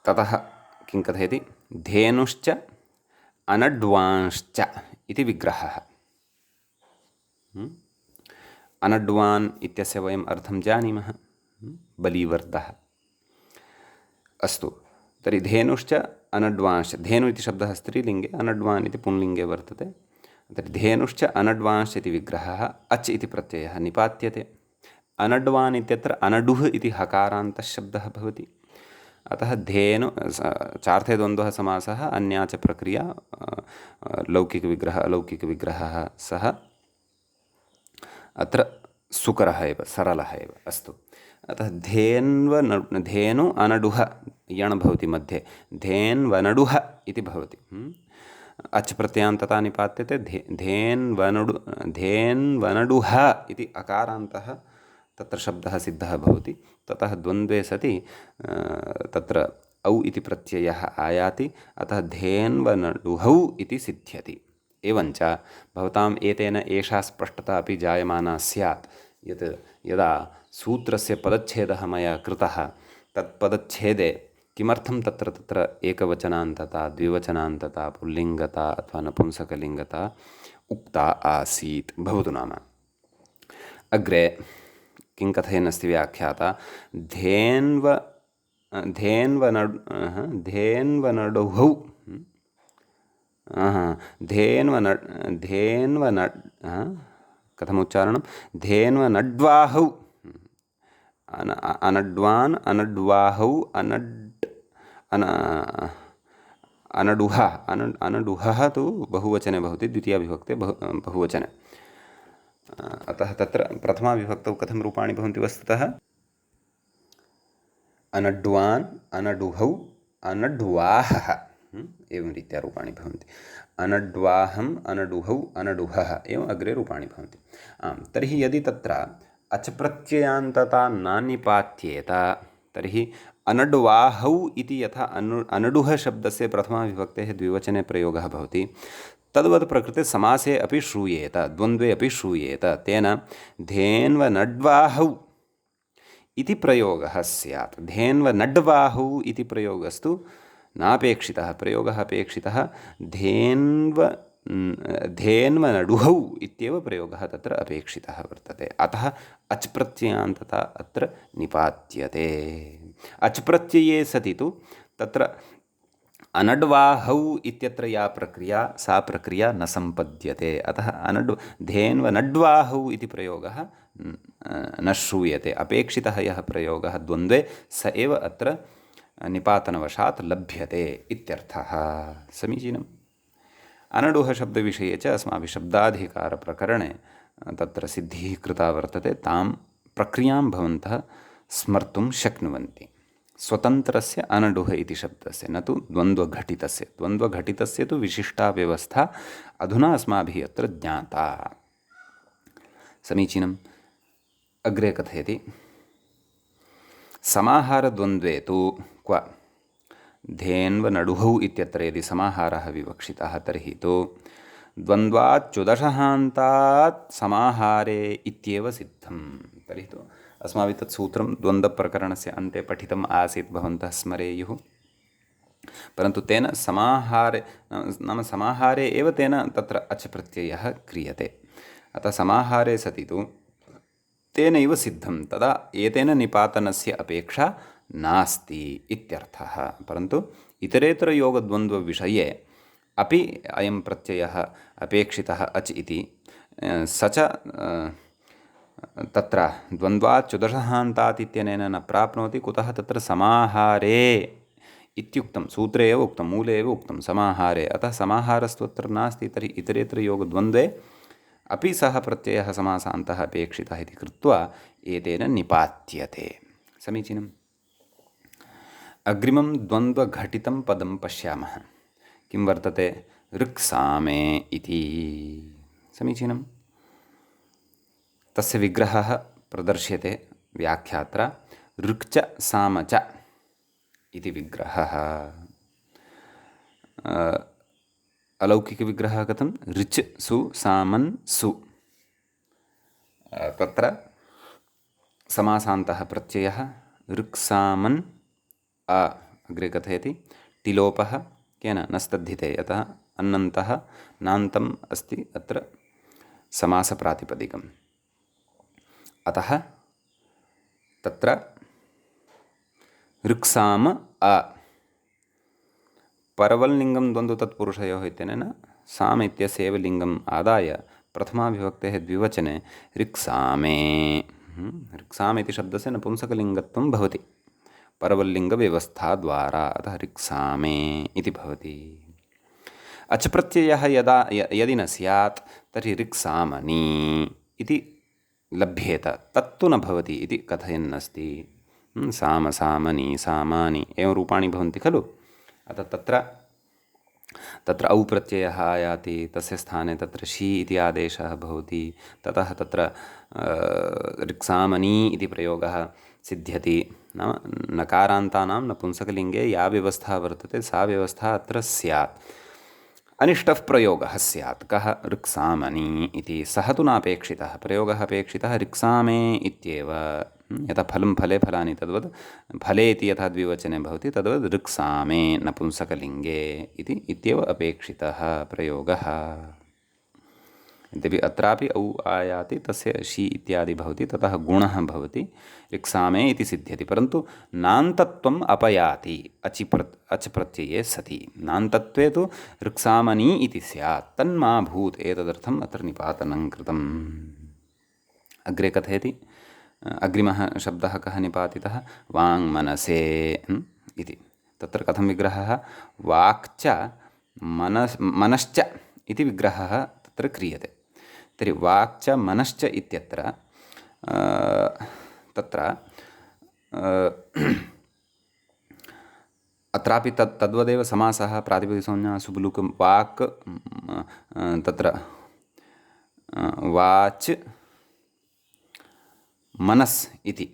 ततः किं कथयति? धेनुश्च अनड्वांश्च इति विग्रहः। अनड्वान् इत्यस्य वयम् अर्थं जानीमः, बलीवर्धः। अस्तु, तर्हि धेनुश्च अनड्वांश्च, धेनु इति शब्दः स्त्रीलिङ्गे, अनड्वान् इति पुंलिङ्गे वर्तते। तर्हि धेनुश्च अनड्वांश्च इति विग्रहः अच् इति प्रत्ययः निपात्यते। अनड्वान् इत्यत्र अनडुः इति हकारान्तः शब्दः भवति। अतः धेनु चार्थे द्वन्द्वः समासः, अन्या च प्रक्रिया लौकिकविग्रहः अलौकिकविग्रहः, सः अत्र सुकरः एव, सरलः एव। अस्तु, अतः धेनु अनडुः यण् भवति मध्ये, धेन्वनडुः इति भवति। अच् प्रत्ययान्तता निपात्यते। धेन्वनडुः इति अकारान्तः तत्र शब्दः सिद्धः भवति। ततः द्वन्द्वे सति तत्र औ इति प्रत्ययः आयाति, अतः धेन्वनडुहौ इति सिद्ध्यति। एवञ्च भवताम् एतेन एषा स्पष्टता अपि जायमाना स्यात् यत् यदा सूत्रस्य पदच्छेदः मया कृतः, तत्पदच्छेदे किमर्थं तत्र एकवचनान्तता, द्विवचनान्तता, पुल्लिङ्गता अथवा नपुंसकलिङ्गता उक्ता आसीत्। भवतु नाम अग्रे किं कथयन् अस्ति व्याख्याता? धेन्वनडुहौ, कथमुच्चारणं? धेन्वनड्वाहौ, अनड्वान् अनड्वाहौ, अनडुहः तु बहुवचने भवति, द्वितीयाविभक्ते बहुवचने। अतः तत्र प्रथमाविभक्तौ कथं रूपाणि भवन्ति वस्तुतः? अनड्वान् अनडुहौ अनड्वाहः, एवं रीत्या रूपाणि भवन्ति। अनड्वाहम् अनडुहौ अनडुहः, एवम् अग्रे रूपाणि भवन्ति। तर्हि यदि तत्र अच् प्रत्ययान्तता न निपात्येत तर्हि अनड्वाहौ इति यथा अनडुः शब्दस्य प्रथमाविभक्तेः द्विवचने प्रयोगः भवति, तद्वत् प्रकृते समासे अपि श्रूयेत, द्वन्द्वे अपि श्रूयेत। तेन धेन्वनड्वाहौ इति प्रयोगः स्यात्। धेन्वनड्वाहौ इति प्रयोगस्तु नापेक्षितः, प्रयोगः अपेक्षितः धेन्वनडुहौ इत्येव प्रयोगः तत्र अपेक्षितः वर्तते। अतः अच् प्रत्ययान्तता अत्र निपात्यते। अच् प्रत्यये सति तु तत्र अनड्वाहौ इत्यत्र या प्रक्रिया सा प्रक्रिया न सम्पद्यते। अतः धेन्वनड्वाहौ इति प्रयोगः न श्रूयते। अपेक्षितः यः प्रयोगः द्वन्द्वे स एव अत्र निपातनवशात् लभ्यते इत्यर्थः। समीचीनम्। अनडुः शब्दविषये च अस्माभिः शब्दाधिकारप्रकरणे तत्र सिद्धिः कृता वर्तते। तां प्रक्रियां भवन्तः स्मर्तुं शक्नुवन्ति। स्वतन्त्रस्य अनडुः इति शब्दस्य, न तु द्वन्द्वघटितस्य। द्वन्द्वघटितस्य तु विशिष्टा व्यवस्था अधुना अस्माभिः अत्र ज्ञाता। समीचीनम्। अग्रे कथयति, समाहारद्वन्द्वे तु क्व धेन्वनडुहौ इत्यत्र यदि समाहारः विवक्षितः तर्हि तु द्वन्द्वाच्युदशहान्तात् समाहारे इत्येव सिद्धं। तर्हि तु अस्माभिः तत् सूत्रं द्वन्द्वप्रकरणस्य अन्ते पठितम् आसीत्, भवन्तः स्मरेयुः। परन्तु तेन समाहारे नाम समाहारे एव तेन तत्र अच् प्रत्ययः क्रियते। अतः समाहारे सति तु तेनैव सिद्धं, तदा एतेन निपातनस्य अपेक्षा नास्ति इत्यर्थः। परन्तु इतरेतरयोगद्वन्द्वविषये अपि अयं प्रत्ययः अपेक्षितः अच् इति स च तत्र द्वन्द्वाच्युदशहान्तात् इत्यनेन न प्राप्नोति। कुतः? तत्र समाहारे इत्युक्तं, सूत्रे एव उक्तं, मूले एव उक्तं समाहारे। अतः समाहारस्तु अत्र नास्ति। तर्हि इतरेतरयोगद्वन्द्वे अपि सः प्रत्ययः समासान्तः अपेक्षितः इति कृत्वा एतेन निपात्यते। समीचीनम्। अग्रिमं द्वन्द्वघटितं पदं पश्यामः। किं वर्तते? ऋक्सामे इति। समीचीनम्। तस्य विग्रहः प्रदर्श्यते व्याख्यात्रा। ऋक्च साम च इति विग्रहः। अलौकिकविग्रहः कथं? ऋच् सु सामन् सु। तत्र समासान्तः प्रत्ययः ऋक्सामन् अ। अग्रे कथयति, टिलोपः केन? न स्तद्धिते, यतः अन्नन्तः नान्तम् अस्ति अत्र समासप्रातिपदिकम्। अतः तत्र ऋक्साम अ। परवल्लिङ्गं द्वन्द्व तत्पुरुषयोः इत्यनेन साम इत्यस्य एव लिङ्गम् आदाय प्रथमाविभक्तेः द्विवचने ऋक्सामे। ऋक्साम इति शब्दस्य नपुंसकलिङ्गत्वं भवति परवल्लिङ्गव्यवस्थाद्वारा। अतः ऋक्सामे इति भवति। अच् प्रत्ययः यदि न स्यात् तर्हि ऋक्सामनि इति लभ्येत। तत्तु न भवति इति कथयन्नस्ति। साम सामनि सामानि एवं रूपाणि भवन्ति खलु। अतः तत्र औ प्रत्ययः आयाति, तस्य स्थाने तत्र शी इति आदेशः भवति। ततः तत्र ऋक्सामनि इति प्रयोगः सिद्ध्यति। नाम नकारान्तानां नपुंसकलिङ्गे या व्यवस्था वर्तते सा व्यवस्था अत्र स्यात्। अनिष्टः प्रयोगः स्यात्। कः? ऋक्सामनि इति। सः तु नापेक्षितः, प्रयोगः अपेक्षितः ऋक्सामे इत्येव। यथा फलं फले फलानि तद्वत् फले इति यथा द्विवचने भवति तद्वत् ऋक्सामे नपुंसकलिङ्गे इति इत्येव अपेक्षितः प्रयोगः। यद्यपि अत्रापि औ आयाति, तस्य शी इत्यादि भवति, ततः गुणः भवति, ऋक्सामे इति सिद्ध्यति। परन्तु नान्तत्वम् अपयाति अच् प्रत्यये सति। नान्तत्वे तु ऋक्सामनि इति स्यात्, तन्मा भूत्। एतदर्थम् अत्र निपातनं कृतम्। अग्रे कथयति, अग्रिमः शब्दः कः निपातितः? वाङ्मनसे इति। तत्र कथं विग्रहः? वाक्च मनश्च इति विग्रहः तत्र क्रियते। तर्हि वाक्च मनश्च इत्यत्र तत्र अत्रापि तद्वदेव समासः, प्रातिपदिकसंज्ञा सुबुलुकं वाक् तत्र वाच् मनस् इति।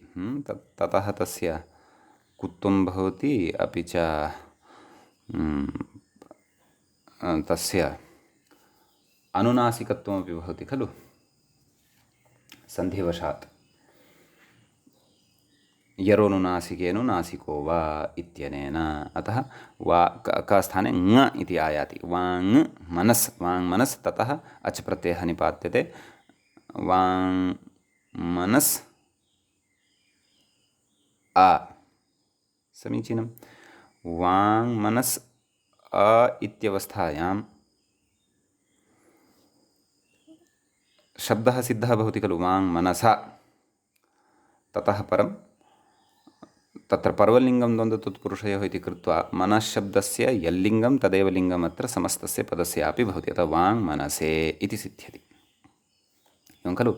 ततः तस्य कुत्वं भवति, अपि च तस्य अनुनासिकत्वमपि भवति खलु सन्धिवशात्। यरोनुनासिकेनु नासिको वा इत्यनेन, अतः वा क स्थाने ङ इति आयाति। वाङ् मनस्, वाङ् मनस्, ततः अच् प्रत्ययः निपात्यते। वाङ् मनस् आ, समीचीनं। वाङ् मनस् अ इत्यवस्थायां शब्दः सिद्धः भवति खलु, वाङ् मनसा। ततः परं तत्र पर्वलिङ्गं द्वन्द्वतत्पुरुषयोः इति कृत्वा मनश्शब्दस्य यल्लिङ्गं तदेव लिङ्गम् अत्र समस्तस्य पदस्यापि भवति। अतः वाङ् मनसे इति सिद्ध्यति। एवं खलु।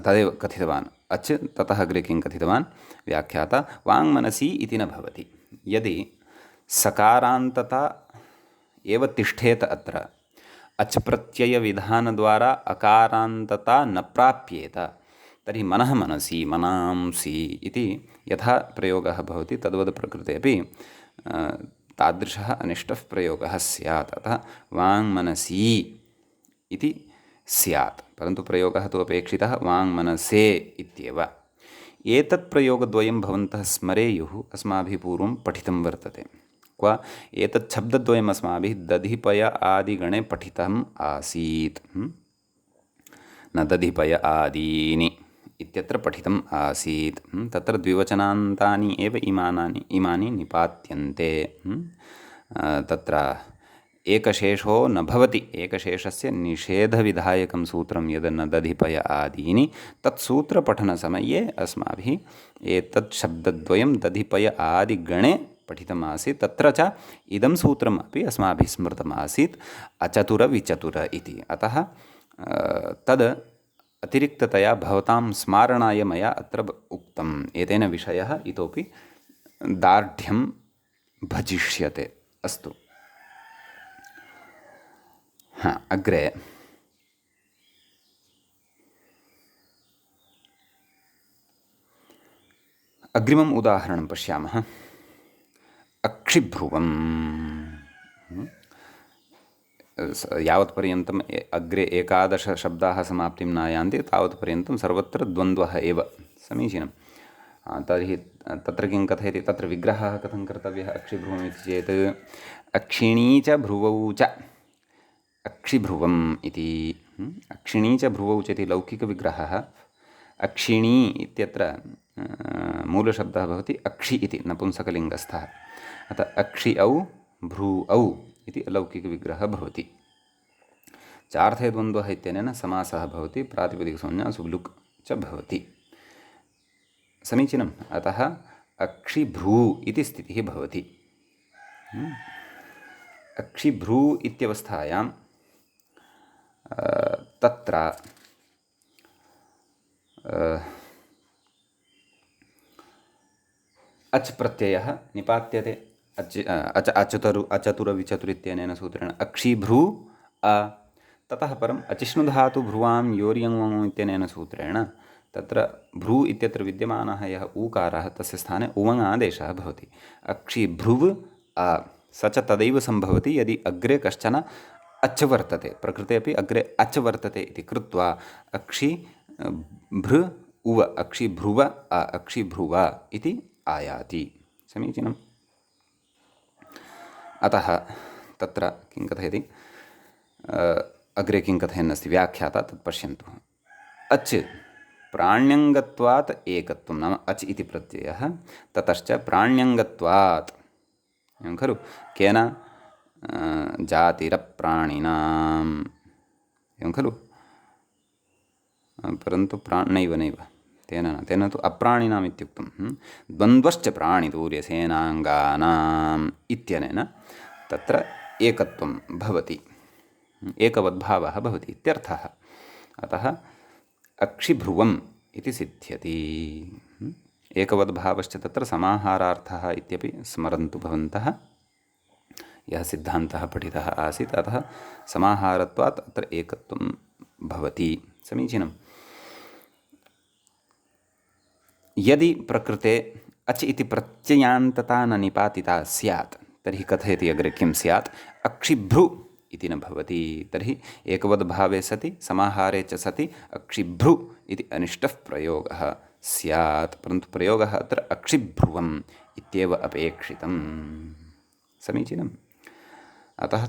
तदेव कथितवान् अच्, ततः अग्रे किं कथितवान् व्याख्याता, वाङ् मनसि इति न भवति। यदि सकारान्तता एव तिष्ठेत अत्र, अच् प्रत्ययविधानद्वारा अकारान्तता न प्राप्येत, तर्हि मनः मनसि, मनांसि इति यथा प्रयोगः भवति तद्वद् प्रकृते अपि तादृशः अनिष्टः प्रयोगः स्यात्। अतः वाङ् मनसि इति स्यात्, परन्तु प्रयोगः तु अपेक्षितः वाङ् मनसे इत्येव। एतत् प्रयोगद्वयं भवन्तः स्मरेयुः, अस्माभिः पूर्वं पठितं वर्तते। क्व एतत् शब्दद्वयम् अस्माभिः दधिपय आदिगणे पठितम् आसीत्। न दधिपय आदीनि इत्यत्र पठितम् आसीत्। तत्र द्विवचनान्तानि एव इमानि निपात्यन्ते। तत्र एकशेषो न भवति। एकशेषस्य निषेधविधायकं सूत्रं यद् न दधिपय आदीनि, तत् सूत्रपठनसमये अस्माभिः एतत् शब्दद्वयं दधिपय आदिगणे पठितम् आसीत्। तत्र च इदं सूत्रम् अपि अस्माभिः स्मृतम् आसीत्, अचतुर विचतुर इति। अतः तद् अतिरिक्ततया भवतां स्मारणाय मया अत्र उक्तम्। एतेन विषयः इतोपि दार्ढ्यं भजिष्यते। अस्तु, अग्रे अग्रिमम् उदाहरणं पश्यामः। अक्षिभ्रुवम्। यावत्पर्यन्तम् अग्रे एकादशशब्दाः समाप्तिं न यान्ति तावत्पर्यन्तं सर्वत्र द्वन्द्वः एव। समीचीनं। तर्हि तत्र किं कथयति, तत्र विग्रहः कथं कर्तव्यः अक्षिभ्रुवम् इति चेत्, अक्षिणी च भ्रुवौ च अक्षिभ्रुवम् इति। अक्षिणी च भ्रुवौ च इति लौकिकविग्रहः। अक्षिणी इत्यत्र मूलशब्दः भवति अक्षि इति, नपुंसकलिङ्गस्थः। अतः अक्षि औ भ्रू औ इति अलौकिकविग्रहः भवति। चार्थे द्वन्द्वः इत्यनेन समासः भवति, प्रातिपदिकसंज्ञा सुब्लुक् च भवति। समीचीनम्। अतः अक्षिभ्रू इति स्थितिः भवति। अक्षिभ्रू इत्यवस्थायां तत्र अच् प्रत्ययः निपात्यते। अचतुर विचतुर इत्यनेन सूत्रेण अक्षिभ्रू अ। ततः परम् अचिष्णुधातु भ्रुवां योर्यङ् इत्यनेन सूत्रेण तत्र भ्रू इत्यत्र विद्यमानः यः ऊकारः तस्य स्थाने उवङ् आदेशः भवति। अक्षिभ्रुव् अ, स च तदैव सम्भवति यदि अग्रे कश्चन अच् वर्तते। प्रकृते अपि अग्रे अच् वर्तते इति कृत्वा अक्षि भृ उव, अक्षिभ्रुव अ, अक्षिभ्रुव इति आयाति। समीचीनम्। अतः तत्र किं कथयति, अग्रे किं कथयन्नस्ति व्याख्याता, तत् पश्यन्तु। अच् प्राण्यङ्गत्वात् एकत्वं, नाम अच् इति प्रत्ययः ततश्च प्राण्यङ्गत्वात्, एवं खलु। केन? जातिरप्राणिनाम्, एवं खलु। परन्तु नैव तेन न, तेन तु अप्राणिनाम् इत्युक्तं। द्वन्द्वश्च प्राणितूर्यसेनाङ्गानाम् इत्यनेन तत्र एकत्वं भवति, एकवद्भावः भवति इत्यर्थः। अतः अक्षिभ्रुवम् इति सिद्ध्यति। एकवद्भावश्च तत्र समाहारार्थः इत्यपि स्मरन्तु भवन्तः, यः सिद्धान्तः पठितः आसीत्। अतः समाहारत्वात् अत्र एकत्वं भवति। समीचीनम्। यदि प्रकृते अच् इति प्रत्ययान्तता न निपातिता स्यात् तर्हि कथयति अग्रे किं स्यात् अक्षिभ्रु इति न भवति। तर्हि एकवद्भावे सति समाहारे च सति अक्षिभ्रु इति अनिष्टः प्रयोगः स्यात्, परन्तु प्रयोगः अत्र अक्षिभ्रुवम् इत्येव अपेक्षितम्। समीचीनम्। अतः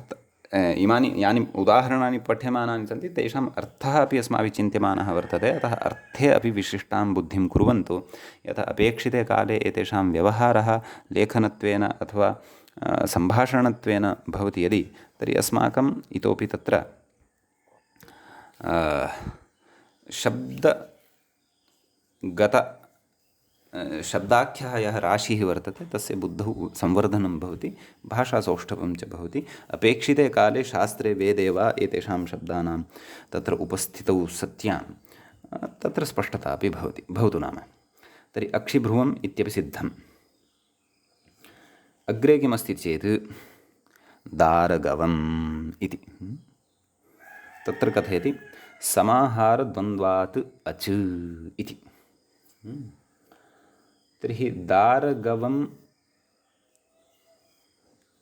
इमानि यानि उदाहरणानि पठ्यमानानि सन्ति तेषाम् अर्थः अपि अस्माभिः चिन्त्यमानः वर्तते। अतः अर्थे अपि विशिष्टां बुद्धिं कुर्वन्तु। यथा अपेक्षिते काले एतेषां व्यवहारः लेखनत्वेन अथवा सम्भाषणत्वेन भवति यदि, तर्हि अस्माकम् इतोपि तत्र शब्दगत शब्दाख्यः यः राशिः वर्तते तस्य बुद्धौ संवर्धनं भवति, भाषासौष्ठवं च भवति। अपेक्षिते काले शास्त्रे वेदे वा एतेषां शब्दानां तत्र उपस्थितौ सत्यां तत्र स्पष्टता अपि भवति, भवतु नाम। तर्हि अक्षिभ्रुवम् इत्यपि सिद्धम्। अग्रे किमस्ति चेत् दारगवम् इति। तत्र कथयति समाहारद्वन्द्वात् अच् इति। तर्हि दारगवम्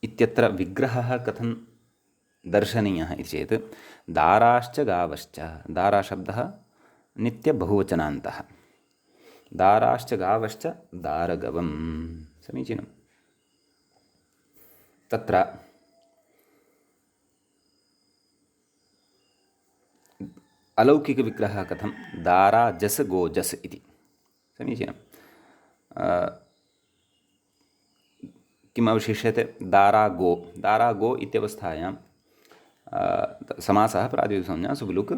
इत्यत्र विग्रहः कथं दर्शनीयः इति चेत् दाराश्च गावश्च, दाराशब्दः नित्यबहुवचनान्तः, दाराश्च गावश्च दारगवम्। समीचीनम्। तत्र अलौकिकविग्रहः कथं दाराजस् गोजस् इति। समीचीनम्। किम् अवशिष्यते दारागो, दारागो इत्यवस्थायां समासः प्रातिपदिकसंज्ञा सुबुलुक्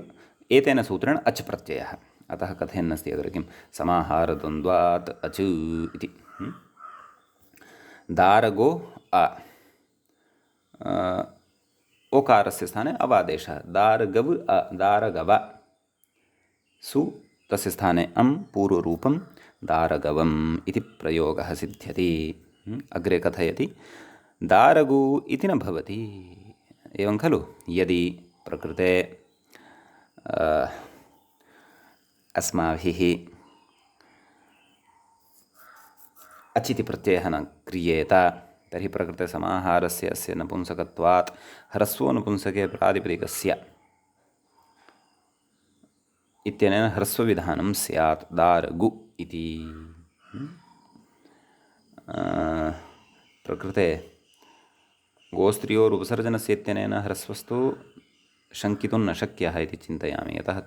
एतेन सूत्रेण अच् प्रत्ययः। अतः कथयन्नस्ति अग्रे किं समाहारद्वन्द्वात् अच् इति। दारगो अ ओकारस्य स्थाने अवादेशः, दारगव अ दारगव, सु तस्य स्थाने अं पूर्वरूपं दारगवम् इति प्रयोगः सिद्ध्यति। अग्रे कथयति दारगु इति न भवति। एवं खलु, यदि प्रकृते अस्माभिः अचिति प्रत्ययः न क्रियेत तर्हि प्रकृते समाहारस्य अस्य नपुंसकत्वात् ह्रस्वो नपुंसके प्रातिपदिकस्य इत्यनेन ह्रस्वविधानं स्यात् दारगु इति। प्रकृते गोस्त्रियोरुपसर्जनस्य इत्यनेन ह्रस्वस्तु शङ्कितुं न शक्यः इति चिन्तयामि। यतः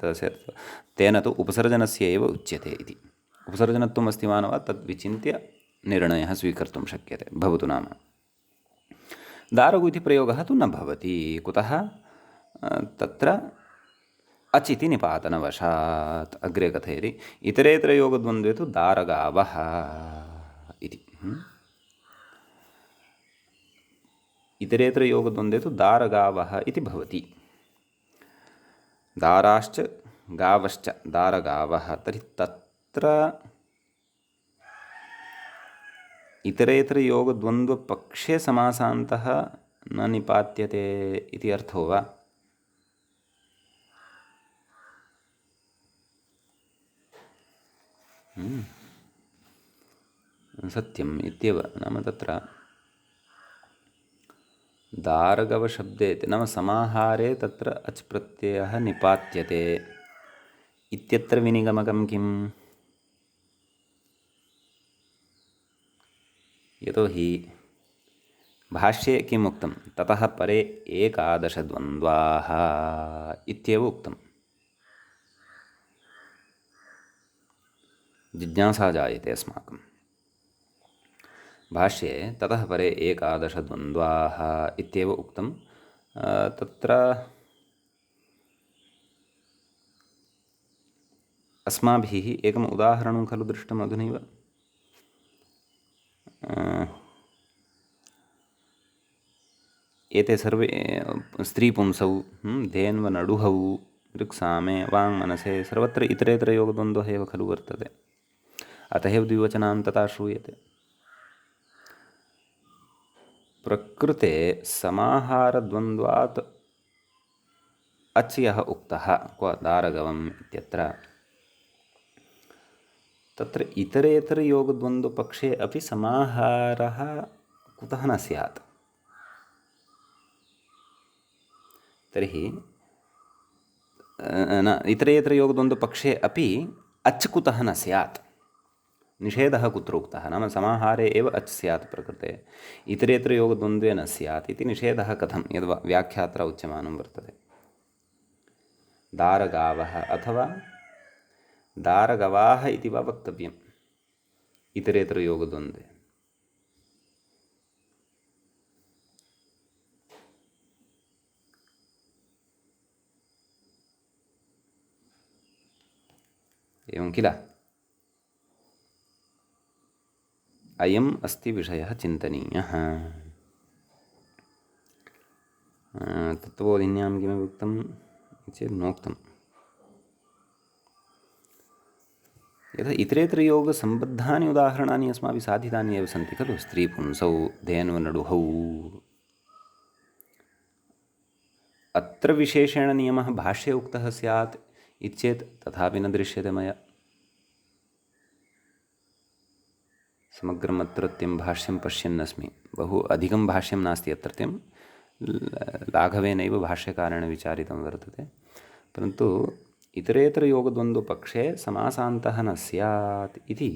तेन तु उपसर्जनस्य एव उच्यते इति। उपसर्जनत्वम् अस्ति वा न वा तद्विचिन्त्य निर्णयः स्वीकर्तुं शक्यते। भवतु नाम। दारगु इति प्रयोगः तु न भवति। कुतः? तत्र अचिति निपातनवशात्। अग्रे कथयति इतरेतरयोगद्वन्द्वे तु दारगावः इति। इतरेतरयोगद्वन्द्वे तु दारगावः इति भवति। दाराश्च गावश्च दारगावः। तर्हि तत्र इतरेतरयोगद्वन्द्वपक्षे समासान्तः न निपात्यते इति अर्थो वा? सत्यम् इत्येव। नाम तत्र दारगवशब्दे नाम समाहारे तत्र अच् प्रत्ययः निपात्यते इत्यत्र विनिगमकं किम्? यतोहि भाष्ये किम् उक्तं? ततः परे एकादशद्वन्द्वाः इत्येव उक्तं। जिज्ञासा जायते अस्माकं। भाष्ये ततः परे एकादशद्वन्द्वाः इत्येव उक्तं। तत्र अस्माभिः एकम् उदाहरणं खलु दृष्टम् अधुनैव। एते सर्वे स्त्रीपुंसौ, धेन्वनडुहौ, ऋक्सामे, वाङ्मनसे सर्वत्र इतरेतरयोगद्वन्द्वः एव खलु वर्तते। अतः एव द्विवचनान्तता श्रूयते। प्रकृते समाहारद्वन्द्वात् अच् यः उक्तः क्व दारगवम् इत्यत्र, तत्र इतरेतरयोगद्वन्द्वपक्षे अपि समाहारः कुतः न स्यात्? तर्हि न इतरेतरयोगद्वन्द्वपक्षे अपि अच् कुतः न स्यात्, निषेधः कुत्र उक्तः नाम समाहारे एव अच् स्यात् प्रकृते, इतरेतरयोगद्वन्द्वे न स्यात् इति निषेधः कथं, यद् व्याख्यात्र उच्यमानं वर्तते। दारगावः अथवा दारगवाः इति वा वक्तव्यम् इतरेतरयोगद्वन्द्वे। एवं किल। अयम् अस्ति विषयः चिन्तनीयः। तत्त्वबोधिन्यां किमपि उक्तं चेत् नोक्तं। यथा इतरेतरयोगसम्बद्धानि उदाहरणानि अस्माभिः साधितानि एव सन्ति खलु, स्त्रीपुंसौ धेन्वनडुहौ। अत्र विशेषेण नियमः भाष्ये उक्तः स्यात् इत्येत् तथापि न दृश्यते मया। समग्रम् अत्रत्यं भाष्यं पश्यन्नस्मि, बहु अधिकं भाष्यं नास्ति अत्रत्यं, लाघवेनैव भाष्यकारेण विचारितं वर्तते। परन्तु इतरेतरयोगद्वन्द्वपक्षे समासान्तः न स्यात् इति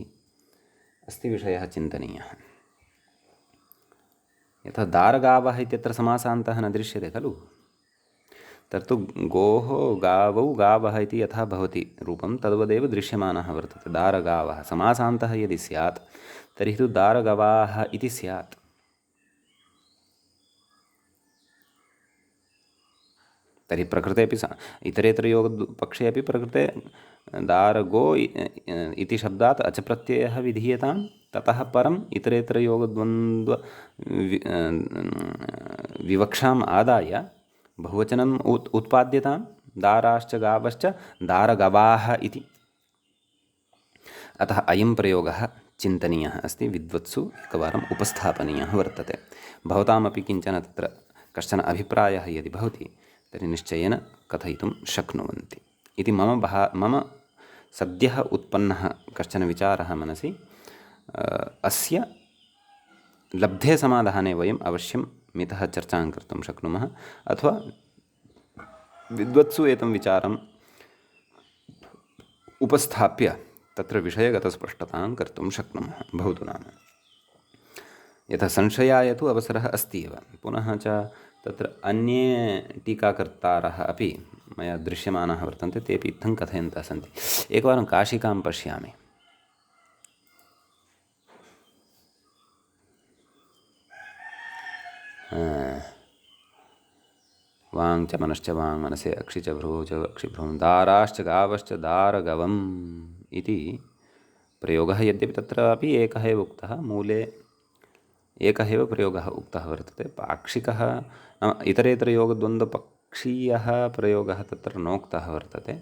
अस्ति विषयः चिन्तनीयः। यथा दारगावः इत्यत्र समासान्तः न दृश्यते खलु, तत्तु गोः गावौ गावः इति यथा भवति रूपं तद्वदेव दृश्यमानः वर्तते। दारगावः समासान्तः यदि स्यात् तर्हि तु दारगवाः इति स्यात्। तर्हि प्रकृते अपि इतरेतरयोगपक्षे अपि प्रकृते दारगो इति शब्दात् अच प्रत्ययः विधीयतां, ततः परम् इतरेतरयोगद्वन्द्व विवक्षाम् आदाय बहुवचनम् उत्पाद्यतां, दाराश्च गावश्च दारगवाः इति। अतः अयं प्रयोगः चिन्तनीयः अस्ति, विद्वत्सु एकवारम् उपस्थापनीयः वर्तते। भवतामपि किञ्चन तत्र कश्चन अभिप्रायः यदि भवति तर्हि निश्चयेन कथयितुं शक्नुवन्ति इति मम सद्यः उत्पन्नः कश्चन विचारः मनसि। अस्य लब्धे समाधाने वयम् अवश्यं मितः चर्चां कर्तुं शक्नुमः, अथवा विद्वत्सु एतं विचारम् उपस्थाप्य तत्र विषयगतस्पष्टतां कर्तुं शक्नुमः। भवतु नाम यथा संशयाय तु अवसरः अस्ति एव। पुनः च तत्र अन्ये टीकाकर्तारः अपि मया दृश्यमानाः वर्तन्ते, तेपि इत्थं कथयन्तः सन्ति। एकवारं काशिकां पश्यामि, वाङ् च मनश्च वाङ् मनसे अक्षि च भ्रुवौ च अक्षिभ्रुवं दाराश्च गावश्च दारगवम् इति प्रयोगः यद्यपि तत्रापि एकः एव उक्तः, मूले एकः एव प्रयोगः उक्तः वर्तते। पाक्षिकः नाम इतरेतरयोगद्वन्द्वपक्षीयः प्रयोगः तत्र नोक्तः वर्तते।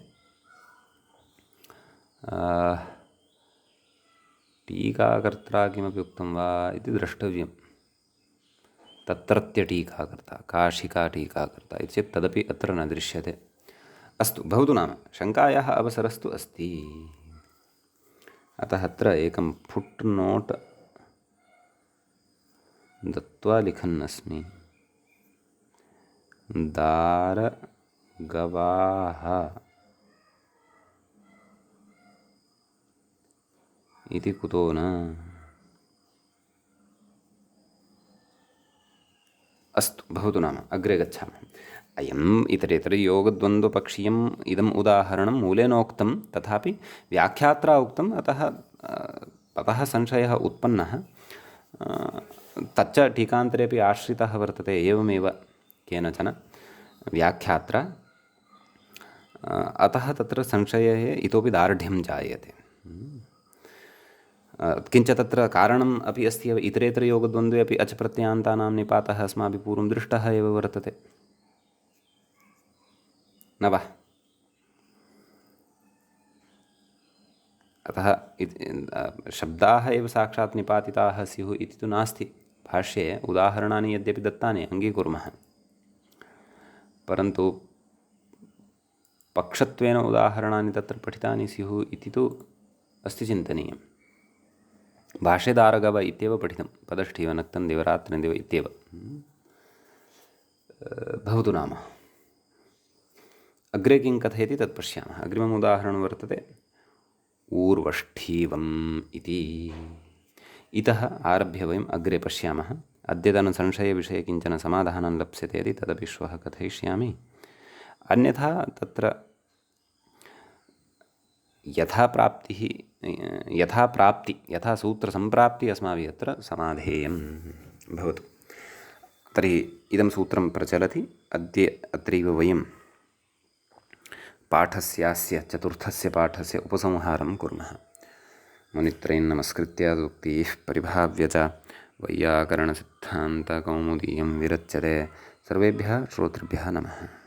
टीकाकर्त्रा किमपि उक्तं वा इति द्रष्टव्यं। तत्रत्य टीकाकर्ता, काशिका टीकाकर्ता इति चेत् तदपि अत्र न दृश्यते। अस्तु, भवतु नाम, शङ्कायाः अवसरस्तु अस्ति। अतः अत्र एकं फुट् नोट् दत्वा लिखन्नस्मि। दारगवाः इति कुतो न। अस्तु, भवतु नाम, अग्रे गच्छामः। अयम् इतरेतरयोगद्वन्द्वपक्षीयम् इदम् उदाहरणं मूलेनोक्तं, तथापि व्याख्यात्रा उक्तम्, अतः संशयः उत्पन्नः। तच्च टीकान्तरेपि आश्रितः वर्तते एवमेव केनचन व्याख्यात्रा। अतः तत्र संशये इतोपि दार्ढ्यं जायते। किञ्च तत्र कारणम् अपि अस्ति एव। इतरेतरयोगद्वन्द्वे अपि अच् प्रत्ययान्तानां निपातः अस्माभिः पूर्वं दृष्टः एव वर्तते, न वा? अतः शब्दाः एव साक्षात् निपातिताः स्युः इति तु नास्ति। भाष्ये उदाहरणानि यद्यपि दत्तानि अङ्गीकुर्मः, परन्तु पक्षत्वेन उदाहरणानि तत्र पठितानि स्युः इति तु अस्ति चिन्तनीयं। भाष्ये दारगव इत्येव पठितं, पदष्ठीव नक्तं दिवरात्रिं दिव इत्येव। भवतु नाम, अग्रे किं कथयति तत् पश्यामः। अग्रिमम् उदाहरणं वर्तते ऊर्वष्ठीवम् इति। इतः आरभ्य वयम् अग्रे पश्यामः। अद्यतनसंशयविषये किञ्चन समाधानं लप्स्यते यदि तदपि श्वः कथयिष्यामि। अन्यथा तत्र यथा प्राप्ति यथा सूत्रसम्प्राप्ति अस्माभिः अत्र समाधेयं भवतु। तर्हि इदं सूत्रं प्रचलति। अद्य अत्रैव वयं पाठस्यास्य चतुर्थस्य पाठस्य उपसंहारं कुर्मः। मुनित्रयं नमस्कृत्य सूक्तिः परिभाव्य च वैयाकरणसिद्धान्तकौमुदीयं विरच्यते। सर्वेभ्यः श्रोतृभ्यः नमः।